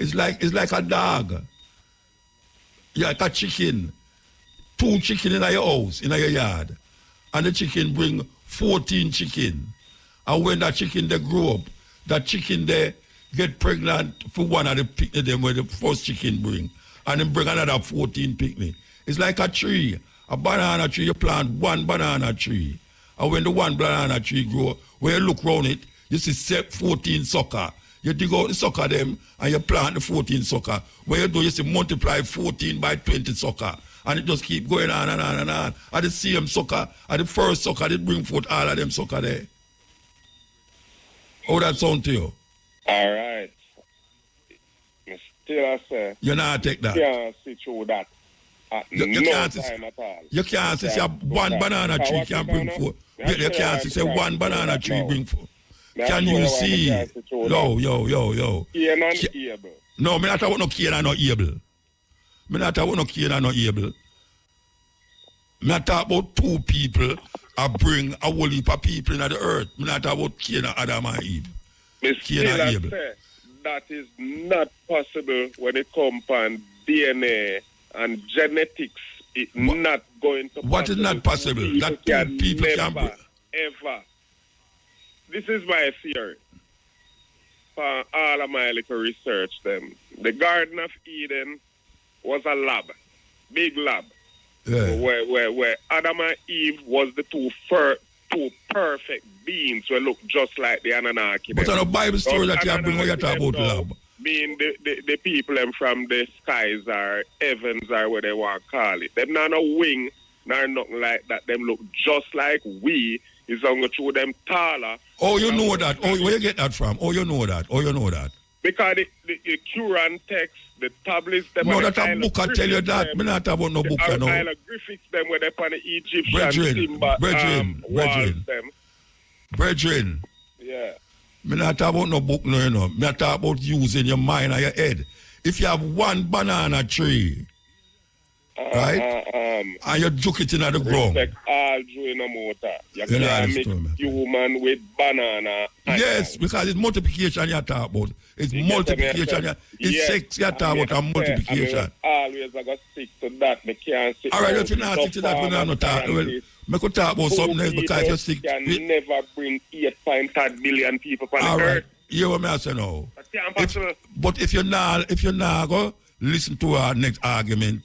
It's like a dog. You like a chicken. 2 chicken in your house, in your yard. And the chicken bring 14 chicken. And when that chicken they grow up, that chicken they get pregnant for one of the picnic them where the first chicken bring. And then bring another 14 picnic. It's like a tree. A banana tree, you plant 1 banana tree. And when the 1 banana tree grow, when you look around it, you see 14 sucker. You dig out the sucker them and you plant the 14 sucker. When you do, you see multiply 14 by 20 sucker. And it just keep going on and on and on. And the same sucker, and the first sucker, they bring forth all of them sucker there. How that sound to you? All right. Still I say. You not take that. You can't see through that. You can't time at all. You can't say 1 banana tree can bring forth. You can't say 1 banana tree bring forth. Can you see? Yo. Cane and able. No, me not talk about no cane and no able. Me not talk about no cane and no able. Me not talk about 2 people I bring a whole heap of people in the earth. Me not talk about Cain and Adam and Eve. Cain and Abel. That is not possible when it comes on DNA and genetics. It's not going to. What is not possible? That 2 people can bring. Ever. This is my theory. For all of my little research, them. The Garden of Eden was a lab, big lab, where Adam and Eve was the 2 perfect beings who look just like the Anunnaki. But on a Bible story that you have been when you talk about lab. Being the people from the skies or heavens or what they want to call it. Them not no wing, nor nothing like that. Them look just like we. It's going to show them taller. Oh, you know that. Oh, where you get that from? Oh, you know that. Oh, you know that. Because the Quran text, the tablets, them No, on that the a book I tell you that. Me not talk about no book, you know. hieroglyphics them where they on the Egyptian Brethren. them. Brethren. Yeah. Me not talk about no book, no, you know. Me not talk about using your mind and your head. If you have one banana tree, right, and you juke it in the ground. Respect all Jew no motor. You can't mix human with banana. Yes, because it's multiplication you talk about. It's multiplication. It's sex you talk about and multiplication. Always I got stick to that. Me can't sit. All right, if you not stick to that, we not talk. Well, me could talk about something else because you stick. Can never bring 8.5 billion people on all the right. earth. Hear what I say now. But if you're not go listen to our next argument,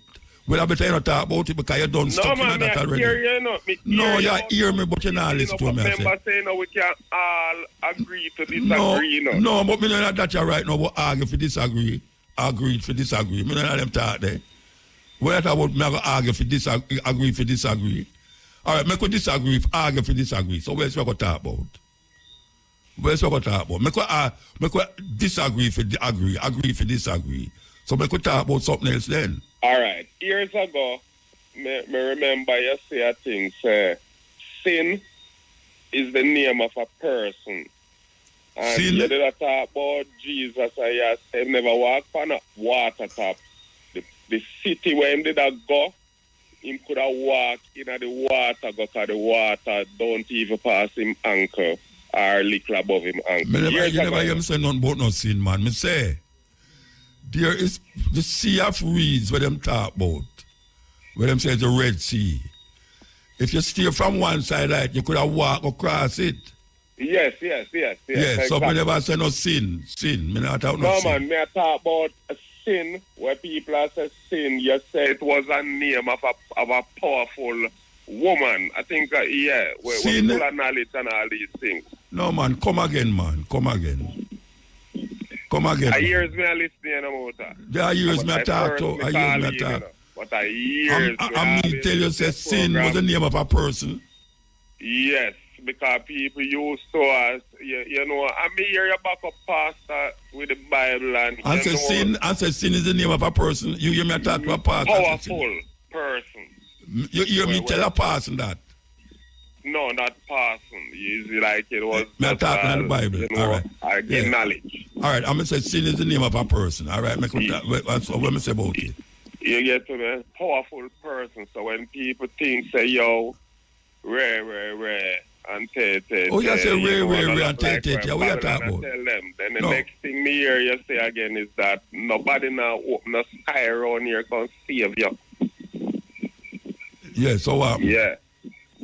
well, I better not talk about it because you done stuff in that already. No, you hear me, but you not listen to me. Remember saying we can all agree to disagree. No, but me not that you right now, but argue for disagree. Agree for disagree. Me not them talk there. When I talk about me, I go argue for disagree, agree for disagree. All right, me could disagree, argue for disagree. So where's what I talk about? Where's what I talk about? Me could disagree for agree, agree for disagree. So me could talk about something else then. All right. Years ago, me remember you say a thing, say, sin is the name of a person. And sin? You did talk about Jesus, and you say never walk on a water top. The city where him did go, him could have walked in the water because the water don't even pass him ankle or little above him ankle. You never hear me say nothing about no sin, man. Me say, there is the sea of reeds where them talk about, where them say the Red Sea. If you steer from one side, like, you could have walked across it. Yes. Yes, exactly. so me never say no sin. Me not talk no sin. No, man, me talk about a sin, where people are say sin, you say it was a name of a powerful woman. I think, we're full of knowledge and all these things. No, man, come again, man. Come again. I hears me listening about that. There are years me talk to. I hears me talk. But I hears I mean, tell you, say sin was the name of a person. Yes, because people used to us, you know, I mean, hear you back up pastor with the Bible and say sin is the name of a person. You hear me talk to a pastor. Powerful person. You hear me tell a person that? No, not person. It's like it was. Me talking in the Bible. You know, all right. I get knowledge. All right, I'm going to say sin is the name of a person. All right, that's what I'm say about it. You get to me? Powerful person. So when people think, say, yo, rare, and te. Oh, you say rare, and te. Yeah, what you talk about? Tell them. Then the next thing me hear you say again is that nobody now open a sky around here can save you. Yeah, so what? Yeah,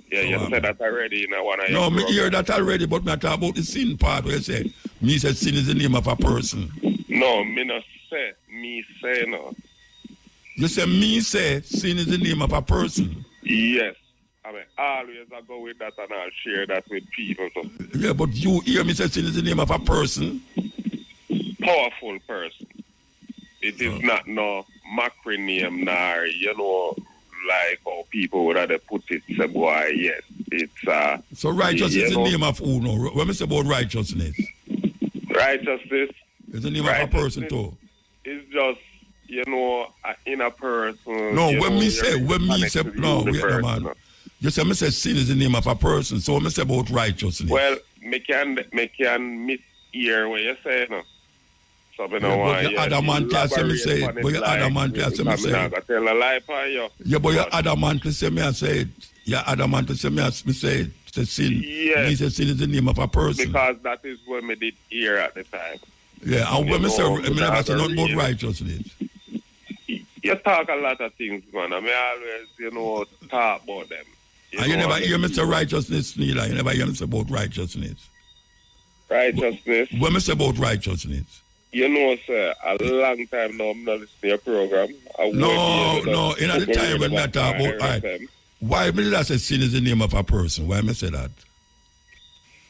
you said that already in one of your No, me programs. hear that already, but me talk about the sin part where you say, me say sin is the name of a person. No, me not say. Me say no. You say me say sin is the name of a person. Yes. I mean, always I go with that and I'll share that with people. So. Yeah, but you hear me say sin is the name of a person. Powerful person. It is not no macro name, nor, you know, like how people would have put it, say, boy, yes. It's, so righteousness is the name of who, no? When we say about righteousness? Righteousness. It's the name of a person, too. It's just, you know, in a person. No, when me say, no, wait a man. You say, me say sin is the name of a person. So when me say about righteousness. Well, me can mishear what you say, no. So, you know, but you adamantly say me say it. But you adamantly say me say it. Tell a lie for you. Yeah, but you adamantly say me I say it. You adamantly say me I say it. Say sin. Yes. Me say sin is the name of a person. Because that is what me did hear at the time. Yeah, and when me say, me never say nothing about righteousness. You talk a lot of things, man. I mean, always, you know, talk about them. You never hear me say righteousness neither. You never hear me say about righteousness. Righteousness? When me say about righteousness. You know, sir, a long time now I'm not listening to your program. No. In the time when I talk about, right, why me did I say sin is the name of a person? Why me say that?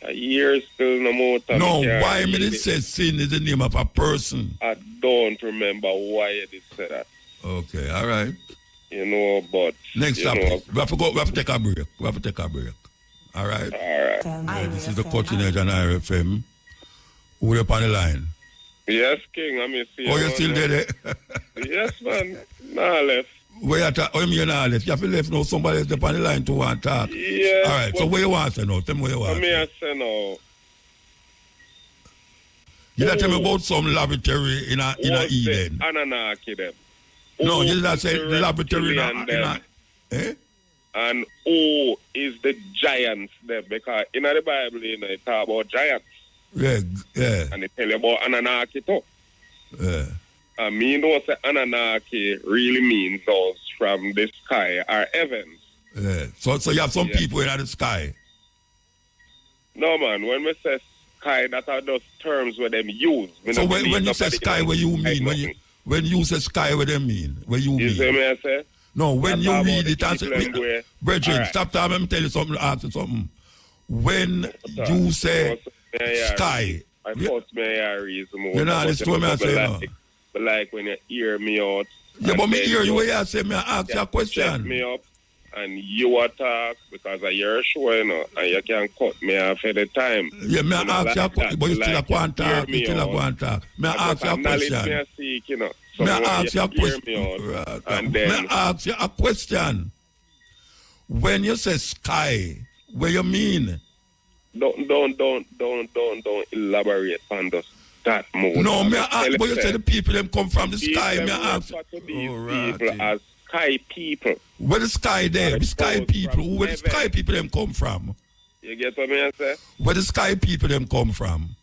A year still no more time. No, why me did say sin is the name of a person? I don't remember why you did say that. Okay, all right. You know, but... Next topic. We have to take a break. All right. All right. This is the Cutting Edge on IRFM. Who up on the line? Yes, King. I'm here. Oh, you still there? Yes, man. Nah, left. Where you at? Oh, you not left. You have to left now. Somebody else up on the line to want to talk. Yes. All right. So where you want to know? Tell me where you want. I'm here say now. You not tell me about some laboratory in a Eden. Anunnaki them. No, Who you not is say the laboratory in reptilian a them? eh? And who is the giants them? Because in the Bible, it talk about giants. Yeah, yeah. And it tell you about Anunnaki too. Yeah. And me know say Anunnaki really means those from the sky or heavens. Yeah. So you have some people in the sky. No, man. When we say sky, that are those terms where them use. So when you say sky, what you mean? When you say sky, what they mean? What you mean? You see me I say? No, when you read it, and say, Brethren, right. stop time. Let me tell you something. Ask you something. When you say sky, I thought me I reason more. You know, this to me I say no. But like when you hear me out. Yeah, but me hear you when you say me I ask you a question. Set me up and you attack because I hear a show, you know, and you can cut me off at the time. Yeah, me ask you a question, but you still a go and talk. You still a go and talk. Me ask you a question. Me seek, you know. Me ask you a question. Me ask you a question. When you say sky, what you mean? Don't elaborate on that mode. No, me ask, but you say the people them come from the sky. Me ask. People as sky people. Where the sky there? The sky people. Where the sky people them come from? You get what I say? Where the sky people them come from?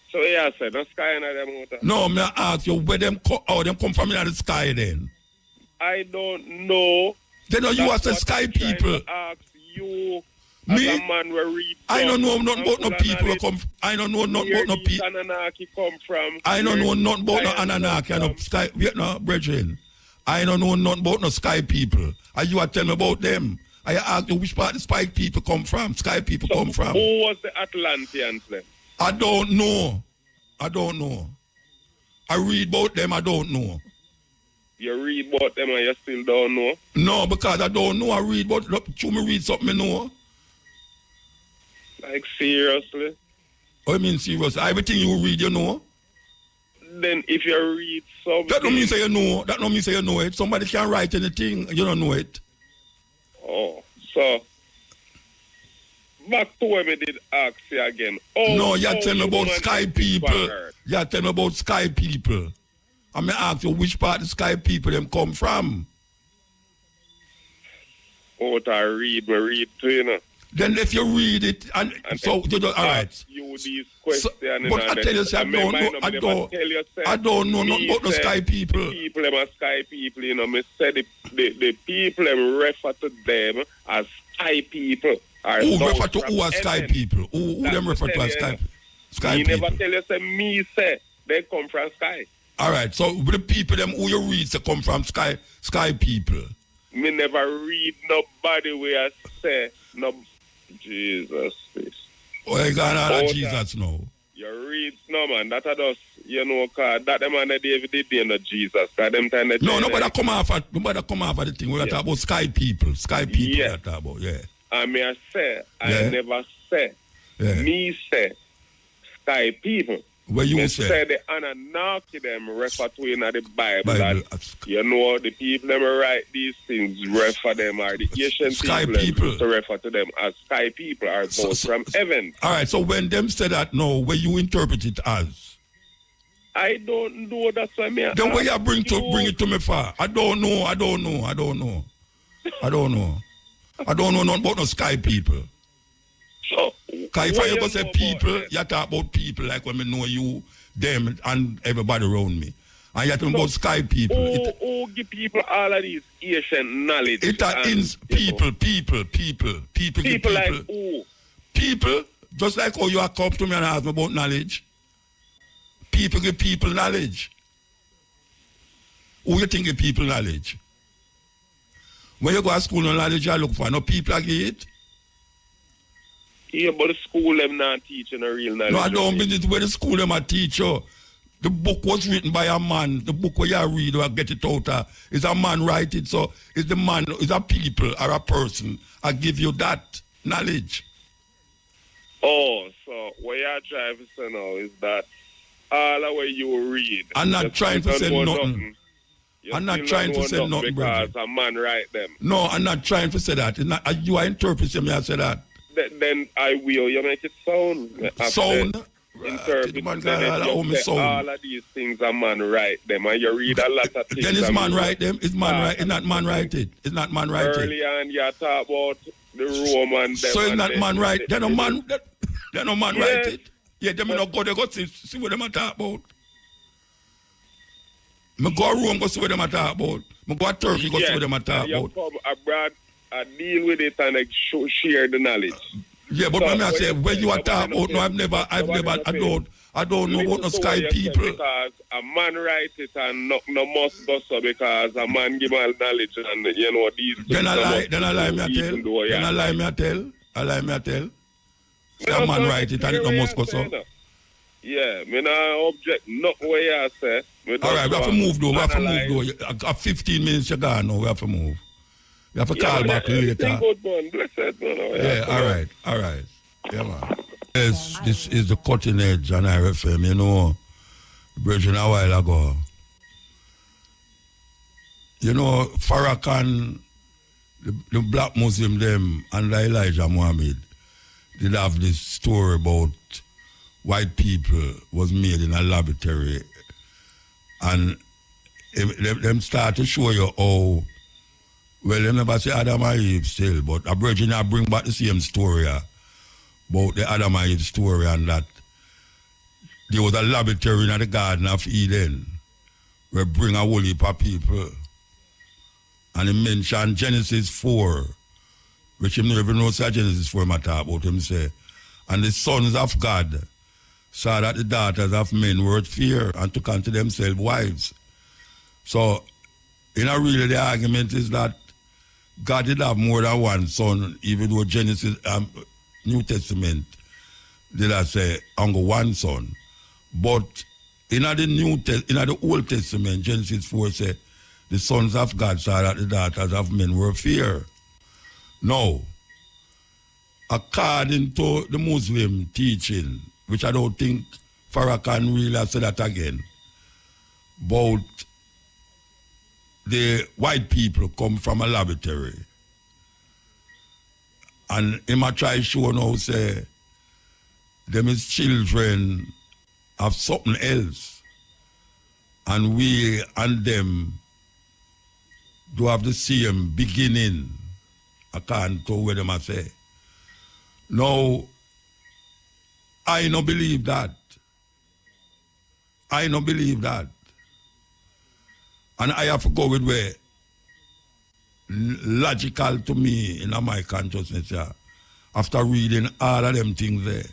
So yeah, I said the sky and them water. No, me ask you where them them come from in the sky then? I don't know. Then you are the sky people. Ask you. Me? As a man will read. I don't know nothing about no people who come. I don't know nothing about no people. Anunnaki come from. I don't know nothing about no Anunnaki and no sky. No, brethren. I don't know nothing about no sky people. And you are telling me about them. I ask you which part the sky people come from. Sky people come from. Who was the Atlanteans then? I don't know. I don't know. I read about them. I don't know. You read about them and you still don't know? No, because I don't know. I read about them. Me read something I know. Like seriously? Oh, I mean seriously. Everything you read, you know. Then if you read something... That don't mean say you know. That don't mean say you know it. Somebody can write anything, you don't know it. Oh, so... Back to when we did ask you again. No, you tell me about sky people. You tell me about sky people. I may ask you which part the sky people them come from. Oh, I read to you know. Then if you read it and so you don't, all right. You these questions. So, but I tell you, I don't know. I don't know nothing about the sky people. People them are sky people, you know. Me say the people them refer to them as sky people. Who refer to who as sky people? Who them refer to as sky people? Never tell you say me say they come from sky. All right, so the people them who you read say come from sky people. Me never read nobody where I say no. Jesus, please. Oh, you got out of Jesus now. You read no man. That are just cause that the man that David did not Jesus. Cause them time that nobody come off of the thing. We're talking about sky people. Sky people we're talking about, yeah. I mean, I never say. Yeah. Me say sky people. What you say? The Anunnaki them refer to in the Bible. That, you know, the people them write these things refer them are the ancient sky people to refer to them as sky people are those from heaven. All right, so when them say that, no, where you interpret it as? I don't know. That's why me. Then where you bring it to me for? I don't know. I don't know nothing about no sky people. So, because if I ever say people, you talk about people like when I know you, them, and everybody around me. And you talk about sky people. Who give people all of these ancient knowledge? It is people. People like who? People, just like how you are come to me and ask me about knowledge. People give people knowledge. Who you think give people knowledge? When you go to school, no knowledge you look for, no people are give it. Yeah, but the school them not teaching a real knowledge. No, I don't mean it where the school them are teach you. The book was written by a man. The book where you read or get it out is a man write it. So is the man, is a people or a person. I give you that knowledge. Oh, so what you're trying to say now is that all the way you read. I'm not trying to say nothing. I'm not trying to say nothing, because brother. a man write them. No, I'm not trying to say that. It's not, you are interpreting me. I say that. Then I will. You make it sound. Sound. Interpret. Man, all of these things a man write them, and you read a lot of things. Then is man write them? Is man write? It's not man write it. It's not man write it. Early on, you talk about the Roman. So it's not man write. Then no man. Then no man write it. Yeah, them no go. They go see what them a talk about. Me go Rome, go see what them a talk about. Me go Turkey, go see what them a talk about. You come abroad, deal with it and like share the knowledge. Yeah, but when I say when you are talking about, no, I don't know about no sky people. Because a man write it and no must go so because a man give all knowledge and you know these. Then I lie me a tell. Say a man write it and it no must go so. Yeah, me not object nothing what you say. All right, we have to move though. I got 15 minutes to go now. We have to move. We have to call back later. Good man, blessed man. Yeah, all right. Yeah, man. Yes, this is the cutting edge on RFM, you know. Bridging a while ago. You know, Farrakhan, the black Muslim them, and Elijah Muhammad did have this story about white people was made in a laboratory. And them start to show you how, well, they never say Adam and Eve still, but a virgin I bring back the same story about the Adam and Eve story, and that there was a laboratory in the Garden of Eden where bring a whole heap of people. And he mentioned Genesis 4, which him never even know say Genesis 4 matter about him say. And the sons of God saw that the daughters of men were at fear and took unto themselves wives. So, really the argument is that God did have more than one son, even though Genesis, New Testament, did I say, only one son. But in the Old Testament, Genesis 4 say, the sons of God saw that the daughters of men were fear. Now, according to the Muslim teaching, which I don't think Farrakhan really said that again, about the white people come from a laboratory. And him a try show now say, them is children of something else. And we and them do have the same beginning, according to what them a say. Now, I don't believe that. I don't believe that. And I have to go with where logical to me in my consciousness, yeah, after reading all of them things there.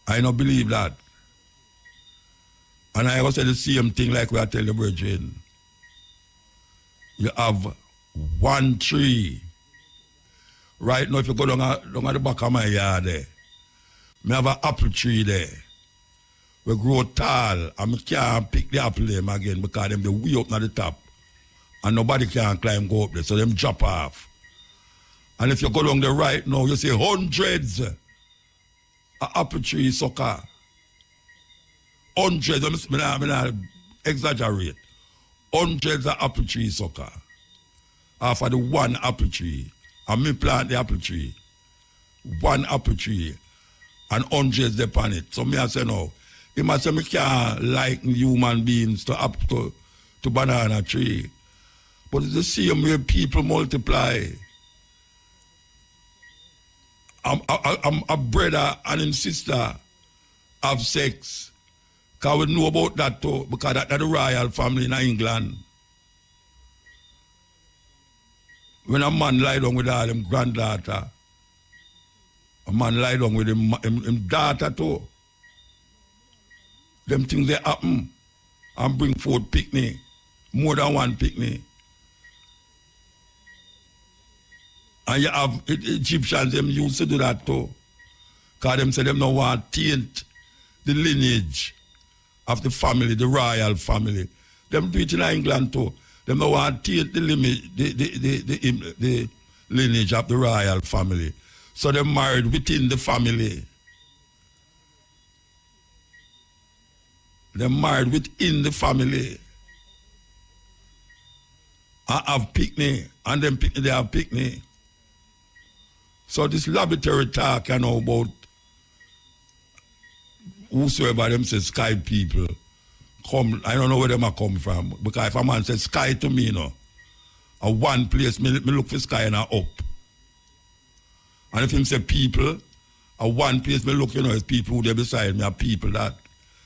I don't believe that. And I also say the same thing like we are telling the brethren. You have one tree. Right now, if you go down at the back of my yard there, I have an apple tree there. We grow tall, and I can't pick the apple them again because them they way up at the top. And nobody can climb go up there, so them drop off. And if you go along the right now, you see hundreds of apple tree sucker. Hundreds, I not exaggerate. Hundreds of apple tree sucker. After the one apple tree. And me plant the apple tree. One apple tree. And hundreds upon it. So me I say no. He must say me can't like human beings to banana tree. But it's the same way people multiply. A brother and his sister have sex. Because we know about that too. Because that's the royal family in England. When a man lie down with all him granddaughter, a man lie down with him daughter too. Them things they happen and bring forth picnic, more than one picnic. And you have Egyptians, them used to do that too. Because them say them don't want to taint the lineage of the family, the royal family. Them do it in England too. Them don't want to take the limit, the lineage of the royal family. So they married within the family. They married within the family. I have picnic, and them picnic, they have picnic. So this laboratory talk, you know, about whosoever them say sky people come, I don't know where them a come from. Because if a man says sky to me, you know, a one place, me look for sky and a up. And if him say people, a one place, me look, you know, it's people who they beside me, are people that.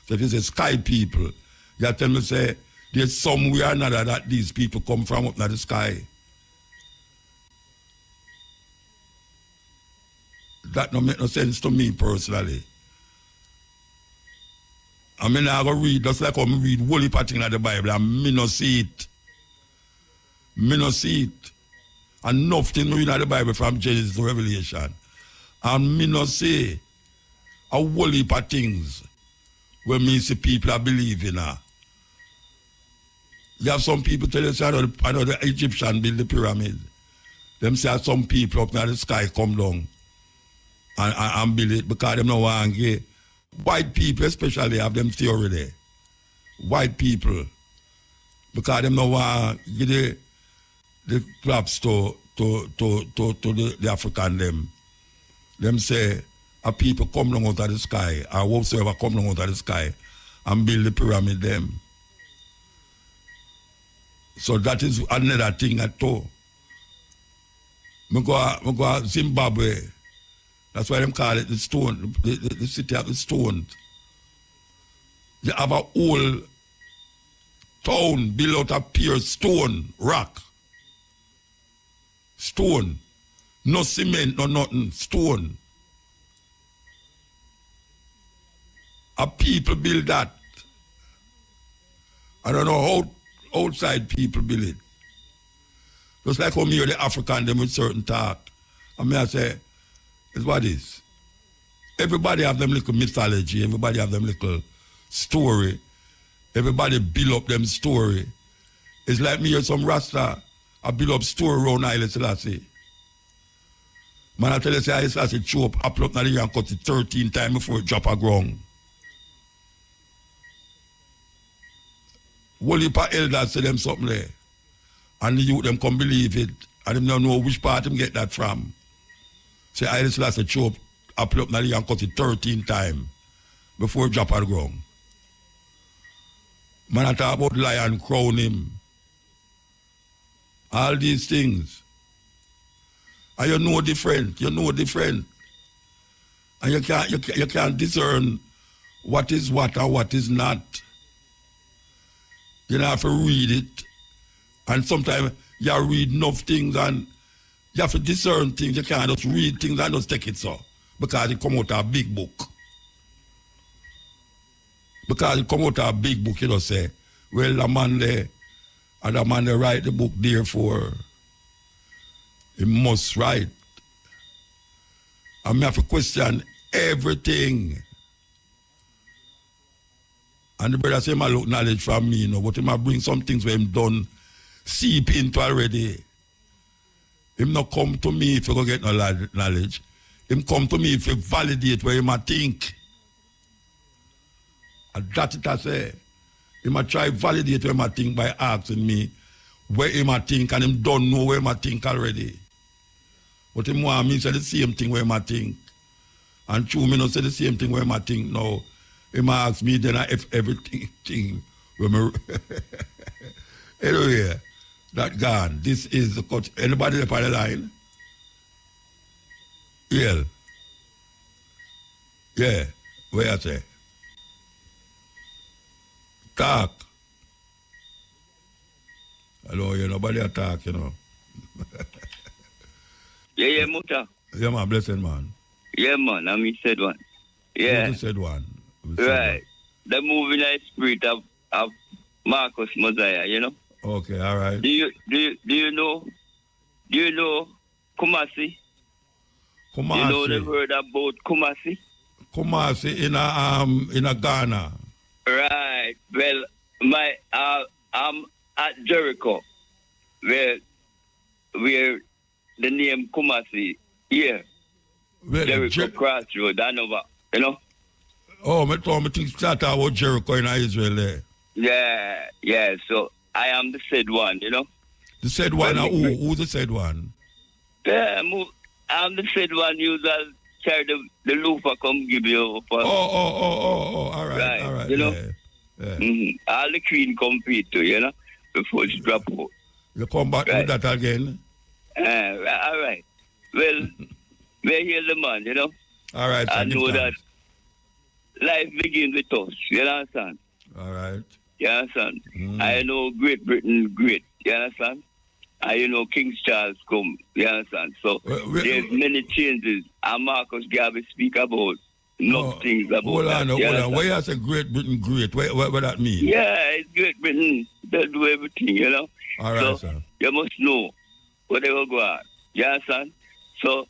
So if he say sky people, you tell me, say, there's somewhere or another that these people come from up in the sky. That don't make no sense to me personally. I mean, I go read, just like I'm read whole heap of things in the Bible, and me no see it. Me no see it. And nothing read in the Bible from Genesis to Revelation. And me no see a whole heap of things where me see people are believing in. You have some people tell you, say, I know the Egyptian build the pyramid. Them say some people up in the sky come down and build it because them no want to get. White people especially have them theory there. White people. Because them no want to give the props to the African them. Them say a people come down out of the sky, or whatsoever come down out of the sky and build the pyramid them. So that is another thing at all. I go Zimbabwe. That's why them call it the stone, the city of the stones. They have a whole town built out of pure stone, rock. Stone. No cement, no nothing. Stone. A people build that. I don't know how outside people build it. Just like how me or the African them with certain talk. I mean I say, it's what it is. Everybody have them little mythology, everybody have them little story. Everybody build up them story. It's like me or some Rasta, I build up story around Haile Selassie. Man, I tell you, say Haile Selassie chew up, apple up, and and cut it 13 times before it drop a ground. Whole heap of elders say them something there. And the youth them come believe it. And them don't know which part them get that from. Say Haile Selassie chew up, apple up, and cut it 13 times before it drop a ground. Man, I talk about lion crown him. All these things. And you know different. And you can't discern what is what and what is not. You have to read it. And sometimes you read enough things and you have to discern things. You can't just read things and just take it so. Because it come out of a big book. Because it come out of a big book, you know, say, well, the man there, and the man there write the book, therefore, he must write. And I have to question everything. And the brother say, I look knowledge from me, you know, but he might bring some things where him done seep into already. Him not come to me if you go get no knowledge. Him come to me if you validate where he might think. And that's it I say. He might try validate where he might think by asking me where he might think, and him don't know where he might think already. But him want me say the same thing where he might think. And true, me not say the same thing where he might think now. He might ask me then if everything where me anyway, that gone. This is the cut. Anybody up on the line? Yeah. Yeah. Where I say? Talk. Hello, you nobody attack, you know. Yeah, Muta. Yeah, man, blessed man. Yeah, man, I said one. Yeah. You said one. Right. The moving the spirit of Marcus Mosiah, you know? Okay, all right. Do you know Kumasi? Kumasi. You know the word about Kumasi? Kumasi in a Ghana. Right. Well, I'm at Jericho, where the name Kumasi here. Well, Jericho Crossroad, I know, you know. Oh, me think start about Jericho in Israel there. Yeah. So I am the said one, you know. The said one, who's the said one? Yeah, I'm the said one. You just carry the loofah come give you. All right, You know. Yeah. Mm-hmm. All the queen compete to, you know, before she drop out. You come back with that again? All right. Well, we're here the man, you know. All right, I know that life begins with us, you understand? All right. You understand? I know Great Britain great, you understand? You know King Charles come, you understand? So there's many changes, and Marcus Garvey speak about things about hold on. Why you say Great Britain great? What that mean? Yeah, it's Great Britain. They do everything, you know? All right, so sir. You must know what they will go on. You understand? So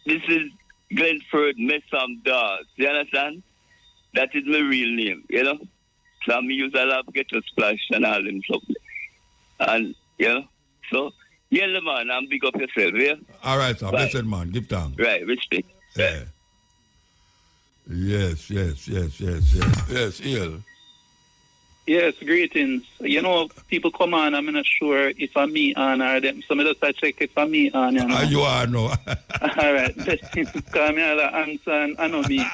this is Glenford Messam Dawes. You understand? That is my real name, you know? So I use a lot of Ghetto Splash and all them stuff. And, you know? So, yeah, man, and big up yourself, yeah? All right, sir. Blessed man. Give thanks. Right, respect. Yeah. Yes, ill. Yes, greetings. You know, people come on, I'm not sure if I'm me on or them. So I just check if I'm me on. You know? You are, no. All right. Because me all answer and I know me. All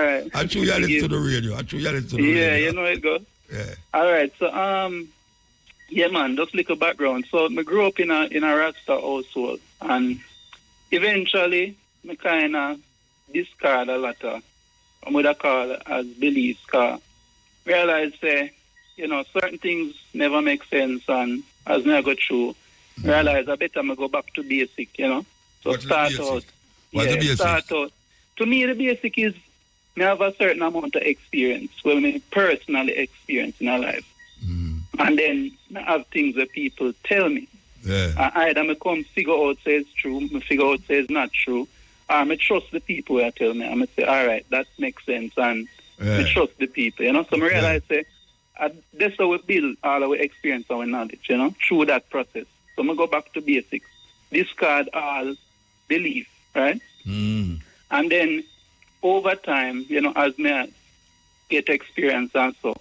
right. I'm sure you listen to the radio. Yeah, you know it goes. Yeah. All right. So, yeah, man, just little background. So I grew up in a Rasta household. And eventually, I kind of discard a lot of I'm going to call as beliefs, because realize, you know, certain things never make sense, and as I go through, realize I better go back to basic, you know. So What's start out. What's the basic? Start out. To me, the basic is I have a certain amount of experience, I personally experience in our life. And then I have things that people tell me. Yeah. Either I come figure out say it's true, I figure out say it's not true. I trust the people who tell me. I'm going to say, all right, that makes sense. And I trust the people, you know. So I realize, that's how we build all our experience, our knowledge, you know, through that process. So I'm going to go back to basics. Discard all belief, right? And then over time, you know, as I get experience and so,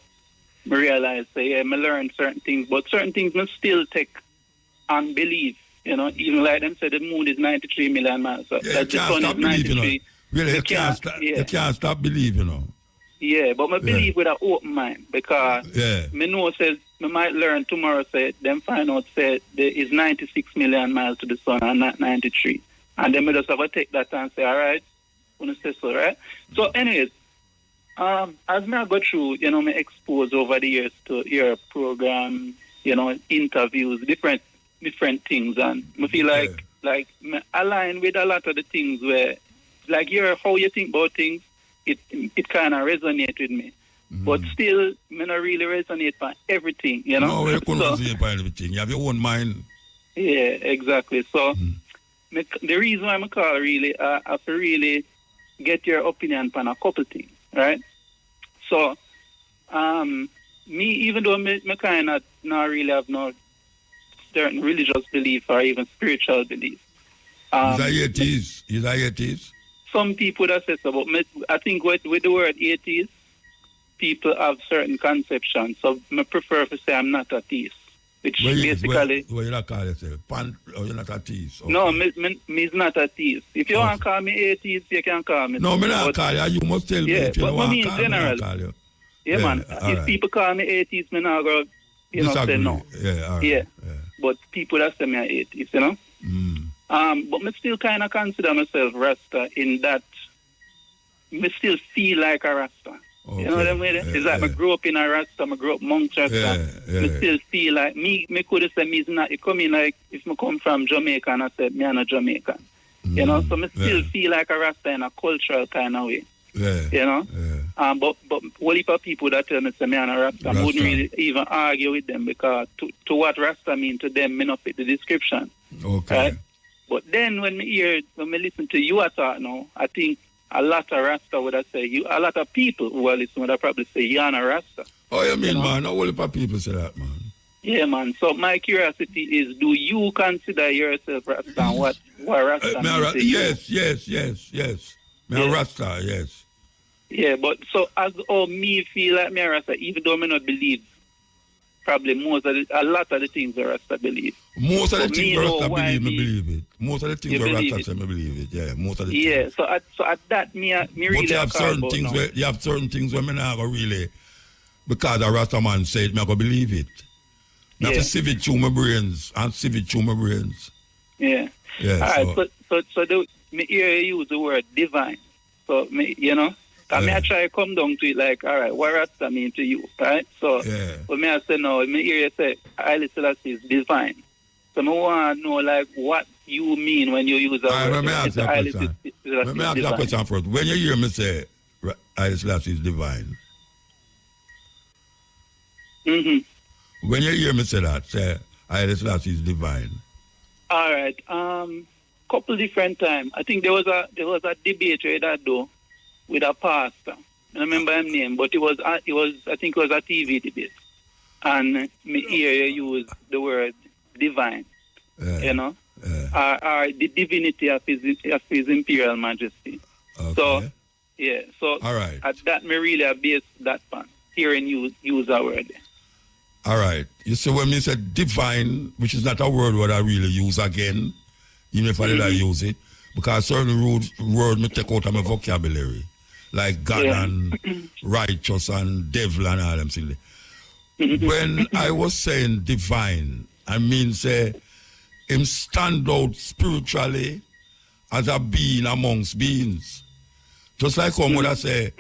I realize, I learn certain things, but certain things I still take on belief. You know, even like them said, the moon is 93 million miles. So that the sun is 93. Really, you can't stop believing, you know. Yeah, but I believe with an open mind, because me know says I might learn tomorrow. Say then find out say there is 96 million miles to the sun and not 93, and then I just have to take that and say, all right, when I say so, right. So, anyways, as I go through, you know, me expose over the years to your program, you know, interviews, different things, and I feel like I align with a lot of the things where, like, how you think about things, it kind of resonates with me. But still, I don't really resonate for everything, you know. No, you couldn't resonate for everything. You have your own mind. Yeah, exactly. So, the reason why I call really, I have to really get your opinion on a couple things, right? So, me, even though I kind of not really have no certain religious belief or even spiritual belief. Is that atheist? Some people that say so, but I think with the word atheist, people have certain conceptions. So I prefer to say I'm not atheist, which basically... Well, you're not calling yourself you're not atheist? Okay. No, me's not atheist. If you want to call me atheist, you can call me. No, I'm not call you. You must tell me if you don't want to call me. Yeah, call you. Yeah, man. If people call me atheist, I'm not going to say no. Yeah, all right. Yeah. But people that say me are atheist, you know? But I still kind of consider myself Rasta in that I still feel like a Rasta. Okay. You know what I mean? It's like I grew up in a Rasta, I grew up amongst Rasta. I still feel like me could say me's not, it come in like if I come from Jamaica and I said me I'm not Jamaican. You know, so I still feel like a Rasta in a cultural kind of way. You know? But whole heap of people that tell me say me I'm a Rasta, I wouldn't really even argue with them, because to what Rasta mean to them, me not fit the description. Okay. Right? But then when I listen to you talk now, I think a lot of Rasta would have said, a lot of people who are listening would have probably say, you're not a Rasta. Oh, you mean, man? How many people say that, man? Yeah, man. So my curiosity is, do you consider yourself Rasta and what Rasta means to you? Yes. Me a Rasta, yes. Yeah, but so as me feel like me a Rasta, even though me not believe, probably a lot of the things the Rasta believe. Most of the things the Rasta believe it. Most of the things the Rasta say me believe it. Yeah, most of the things. Yeah, so at that me really. But you have certain things where me not go really, because the Rasta man said me I go believe it. Now to sieve it through my brains and sieve it through my brains. Yeah. Yeah. All right. So me hear you use the word divine. So me, me I try to come down to it like, all right, what Rasta mean to you, right? So, but me I say no. Me hear you say Haile Selassie is divine. So me want to know like what you mean when you use that word. Let me ask you a question first. When you hear me say Haile Selassie is divine. Mm-hmm. When you hear me say that, say Haile Selassie is divine. All right. Couple different times. I think there was a debate that though with a pastor. I remember his name, but I think it was a TV debate. And me hear you use the word divine. Or the divinity of his imperial majesty. Okay. So so all right. At that me really base that point. Hearing you use that word. All right. You see, when me say divine, which is not a word what I really use again, even if I did I use it, because certain words me take out of my vocabulary, like God and righteous and devil and all them things. When I was saying divine, I mean say him stand out spiritually as a being amongst beings. Just like how would I say,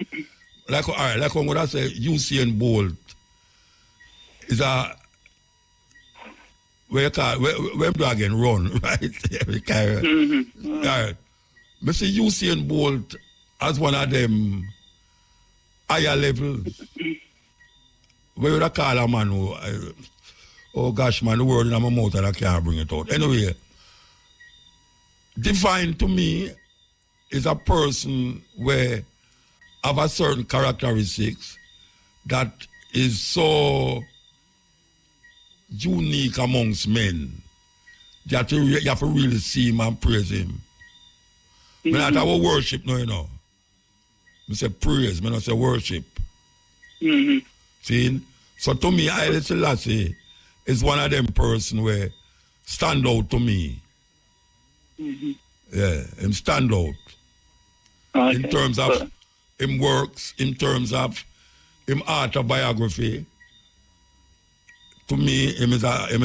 like how would I say Usain Bolt is a where do I again run, right? All right. Mr. Usain Bolt as one of them higher levels. Where would I call a man who oh gosh man, the word in my mouth and I can't bring it out. Anyway, divine to me is a person where have a certain characteristics that is so unique amongst men that you have to really see him and praise him. I not our worship, no. I say praise, I not say worship. See? So to me, Haile Selassie is one of them person where stand out to me. Yeah, him stand out. Okay. In terms of him works, in terms of him autobiography. To me, him is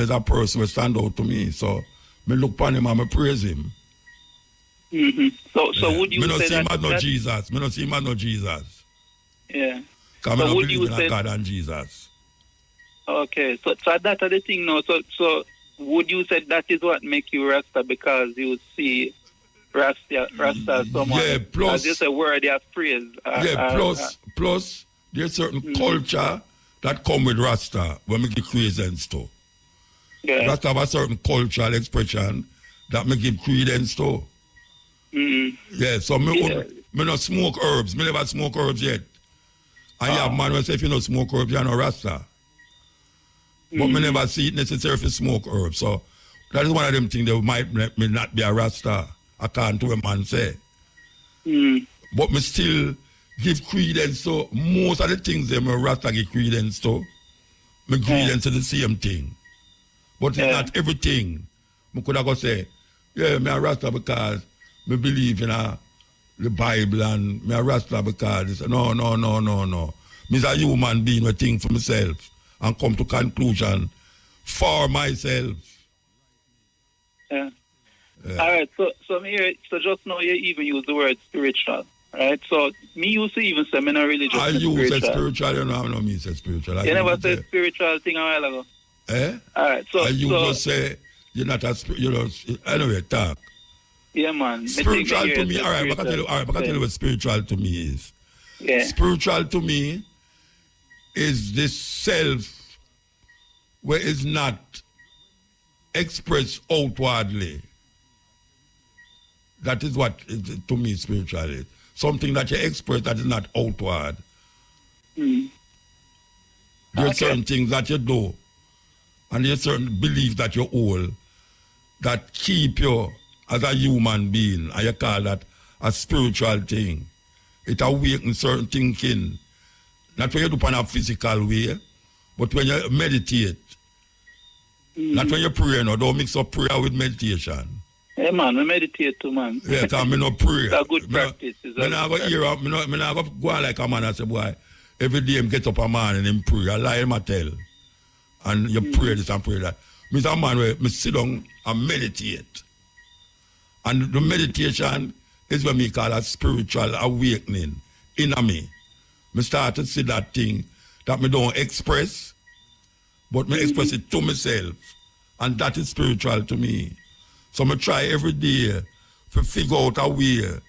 a person who stand out to me. So me look upon him and I praise him. So would you say that? Me not see him as no Jesus. Me not see him as no Jesus. Yeah. Because I don't believe in a God and Jesus. Okay, so that's the thing now. So would you say that is what make you Rasta because you see Rasta as someone as just a word of praise? Plus there's certain culture that come with Rasta when we give credence to. Yeah. Rasta have a certain cultural expression that me give credence to. Yeah, so me not smoke herbs. Me never smoke herbs yet. And you have man who say if you don't smoke herbs, you're not Rasta. But me never see it necessary to smoke herbs. So that is one of them things that might make me not be a Rasta, according to what man say. But me still give credence to most of the things that me Rasta give credence to. Me credence to the same thing. But it's not everything. Me could have go say, yeah, me a Rasta because me believe in the Bible and me a Rasta because no. Me is a human being who think for myself and come to conclusion for myself. Yeah. All right. So just now you even use the word spiritual, right? So me used to even say me not religious. I use a spiritual. You know, I don't mean say spiritual. You never said spiritual thing a while ago. Eh? All right. So you just say you're not a anyway, talk. Yeah, man. Spiritual to me. All right. I can tell you what spiritual to me is. Yeah. Spiritual to me is this self where it's not expressed outwardly. That is what to me spiritual is. something that you express that is not outward. Mm. There are certain things that you do, and there are certain beliefs that you hold that keep you as a human being, and you call that a spiritual thing. It awakens certain thinking. Not when you do it in a physical way, but when you meditate. Not when you pray, no. Don't mix up prayer with meditation. Hey, man, I meditate too, man. Yeah, because I no pray. It's a good practice. I go like a man and say, boy, every day I get up a man and him pray. I lie him a tell. And you pray this and pray that. Me's a man where I sit down and meditate. And the meditation is what me call a spiritual awakening in me. I start to see that thing that me don't express, but me express it to myself. And that is spiritual to me. So I try every day to figure out a way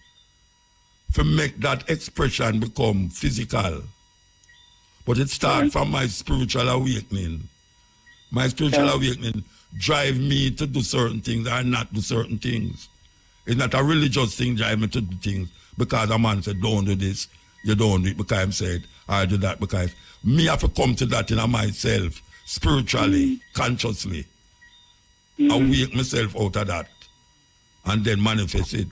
to make that expression become physical. But it starts from my spiritual awakening. My spiritual awakening drive me to do certain things and not do certain things. It's not a religious thing drive me to do things because a man said, don't do this, you don't do it because I'm said, I do that because me have to come to that in myself, spiritually, consciously. Awake myself out of that and then manifest it.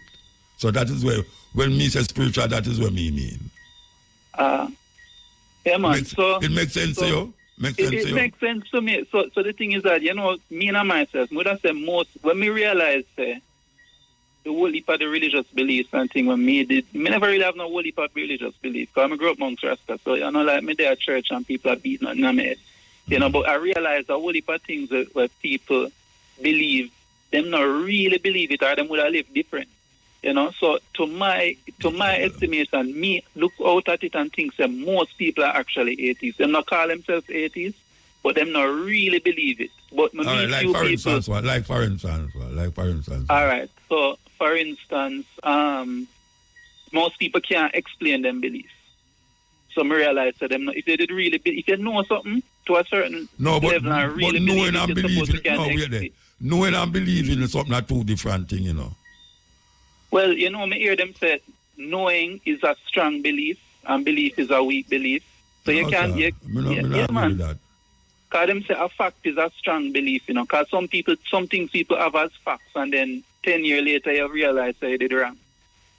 So that is where, when me say spiritual, that is what me mean. Yeah, man. It makes sense to you? It makes sense to me. So the thing is that, me and myself, would I say most, when me realize the whole heap of the religious beliefs and thing when me never really have no whole heap of religious beliefs because I grew up amongst Rasta, so like me there at church and people are beating on my head. But I realize a whole heap of things where people believe, them not really believe it or them would have lived different. So to my estimation, me look out at it and think that most people are actually atheists. Them not call themselves atheists, but them not really believe it. But me meet few people. Like for instance. All right. So for instance, most people can't explain them beliefs. So I realize that them if they did really if you know something to a certain level and really knowing believe and believing, knowing and believing is something are two different things, Well, me hear them say knowing is a strong belief and belief is a weak belief. So you can't man. That. Because them say a fact is a strong belief, because some things people have as facts and then 10 years later you realize they did wrong.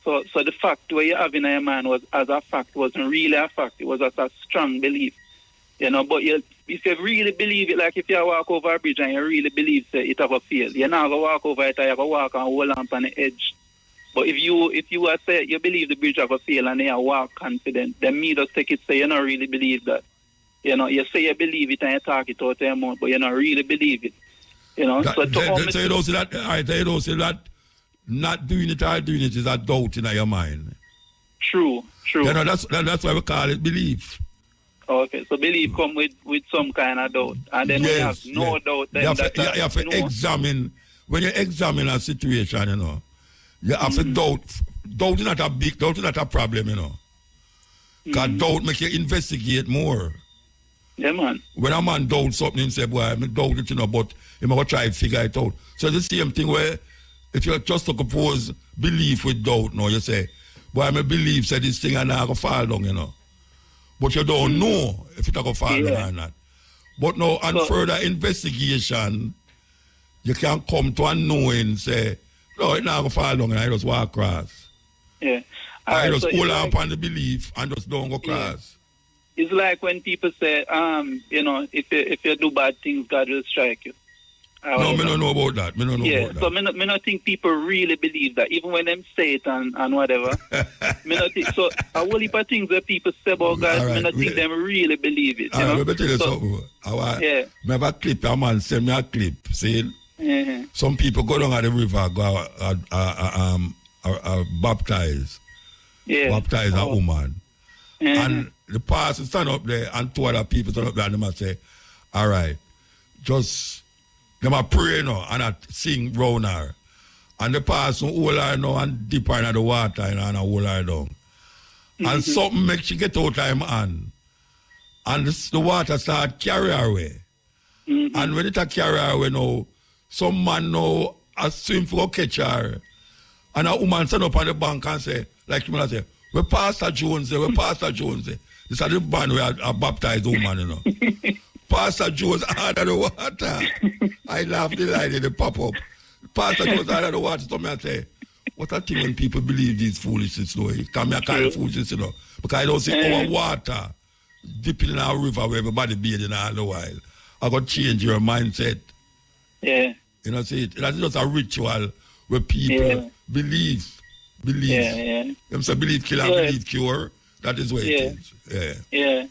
So the fact where you have in your mind was as a fact wasn't really a fact, it was as a strong belief. But if you really believe it, like if you walk over a bridge and you really believe it have a fail, you're not going to walk over it, you have to walk and hold on the edge. But if you say you believe the bridge have a fail and you walk confident, then me just take it say you don't really believe that. You say you believe it and you talk it out your mouth, but you don't really believe it. You don't say that not doing it or doing it is a doubt in your mind. True. That's why we call it belief. Okay, so belief come with some kind of doubt. And then we have no doubt. Then you have to examine, when you examine a situation, you have to doubt. Doubt is not a problem, Because doubt makes you investigate more. Yeah, man. When a man doubts something, he say, boy, I doubt it, but he might try to figure it out. So the same thing where if you just to compose belief with doubt, you say, boy, I believe say this thing and I go fall down, But you don't know if it's going to fall down or not. But now, on further investigation, you can come to a knowing, say, no, it's not going to fall down and I just walk across. Yeah. I just hold on upon the belief and just don't go across. It's like when people say, if you do bad things, God will strike you. No, I don't know about that. So I don't think people really believe that, even when them say it and whatever. So a whole heap of things that people say about God, I don't think them really believe it. Let me tell you something. I have a clip, a man send me a clip, see? Some people go down at the river, go baptize. Baptize a woman. And the pastor stand up there and two other people stand up there and they say, all right, just, they might pray now and I sing round her. And the pastor hold her now and dip her in the water and hold her down. And something makes she get out of him hand. And the water start carry her away. And when it carry her away now, some man now a swim for catch her. And a woman stand up on the bank and say, like you say, Where Pastor Jones say, this is the band where I baptized woman, you know. Pastor Jones under the water. I laugh delighted, they pop up. Pastor Jones under the water, so I say, what a thing when people believe these foolishness, you know. Come here, kind of foolishness, you know. Because I don't see our water dipping in our river where everybody bathing all the while. I got to change your mindset. Yeah. You know, see, that's just a ritual where people believe. Yeah. Them say believe kill and believe cure. That is what it is. Yeah.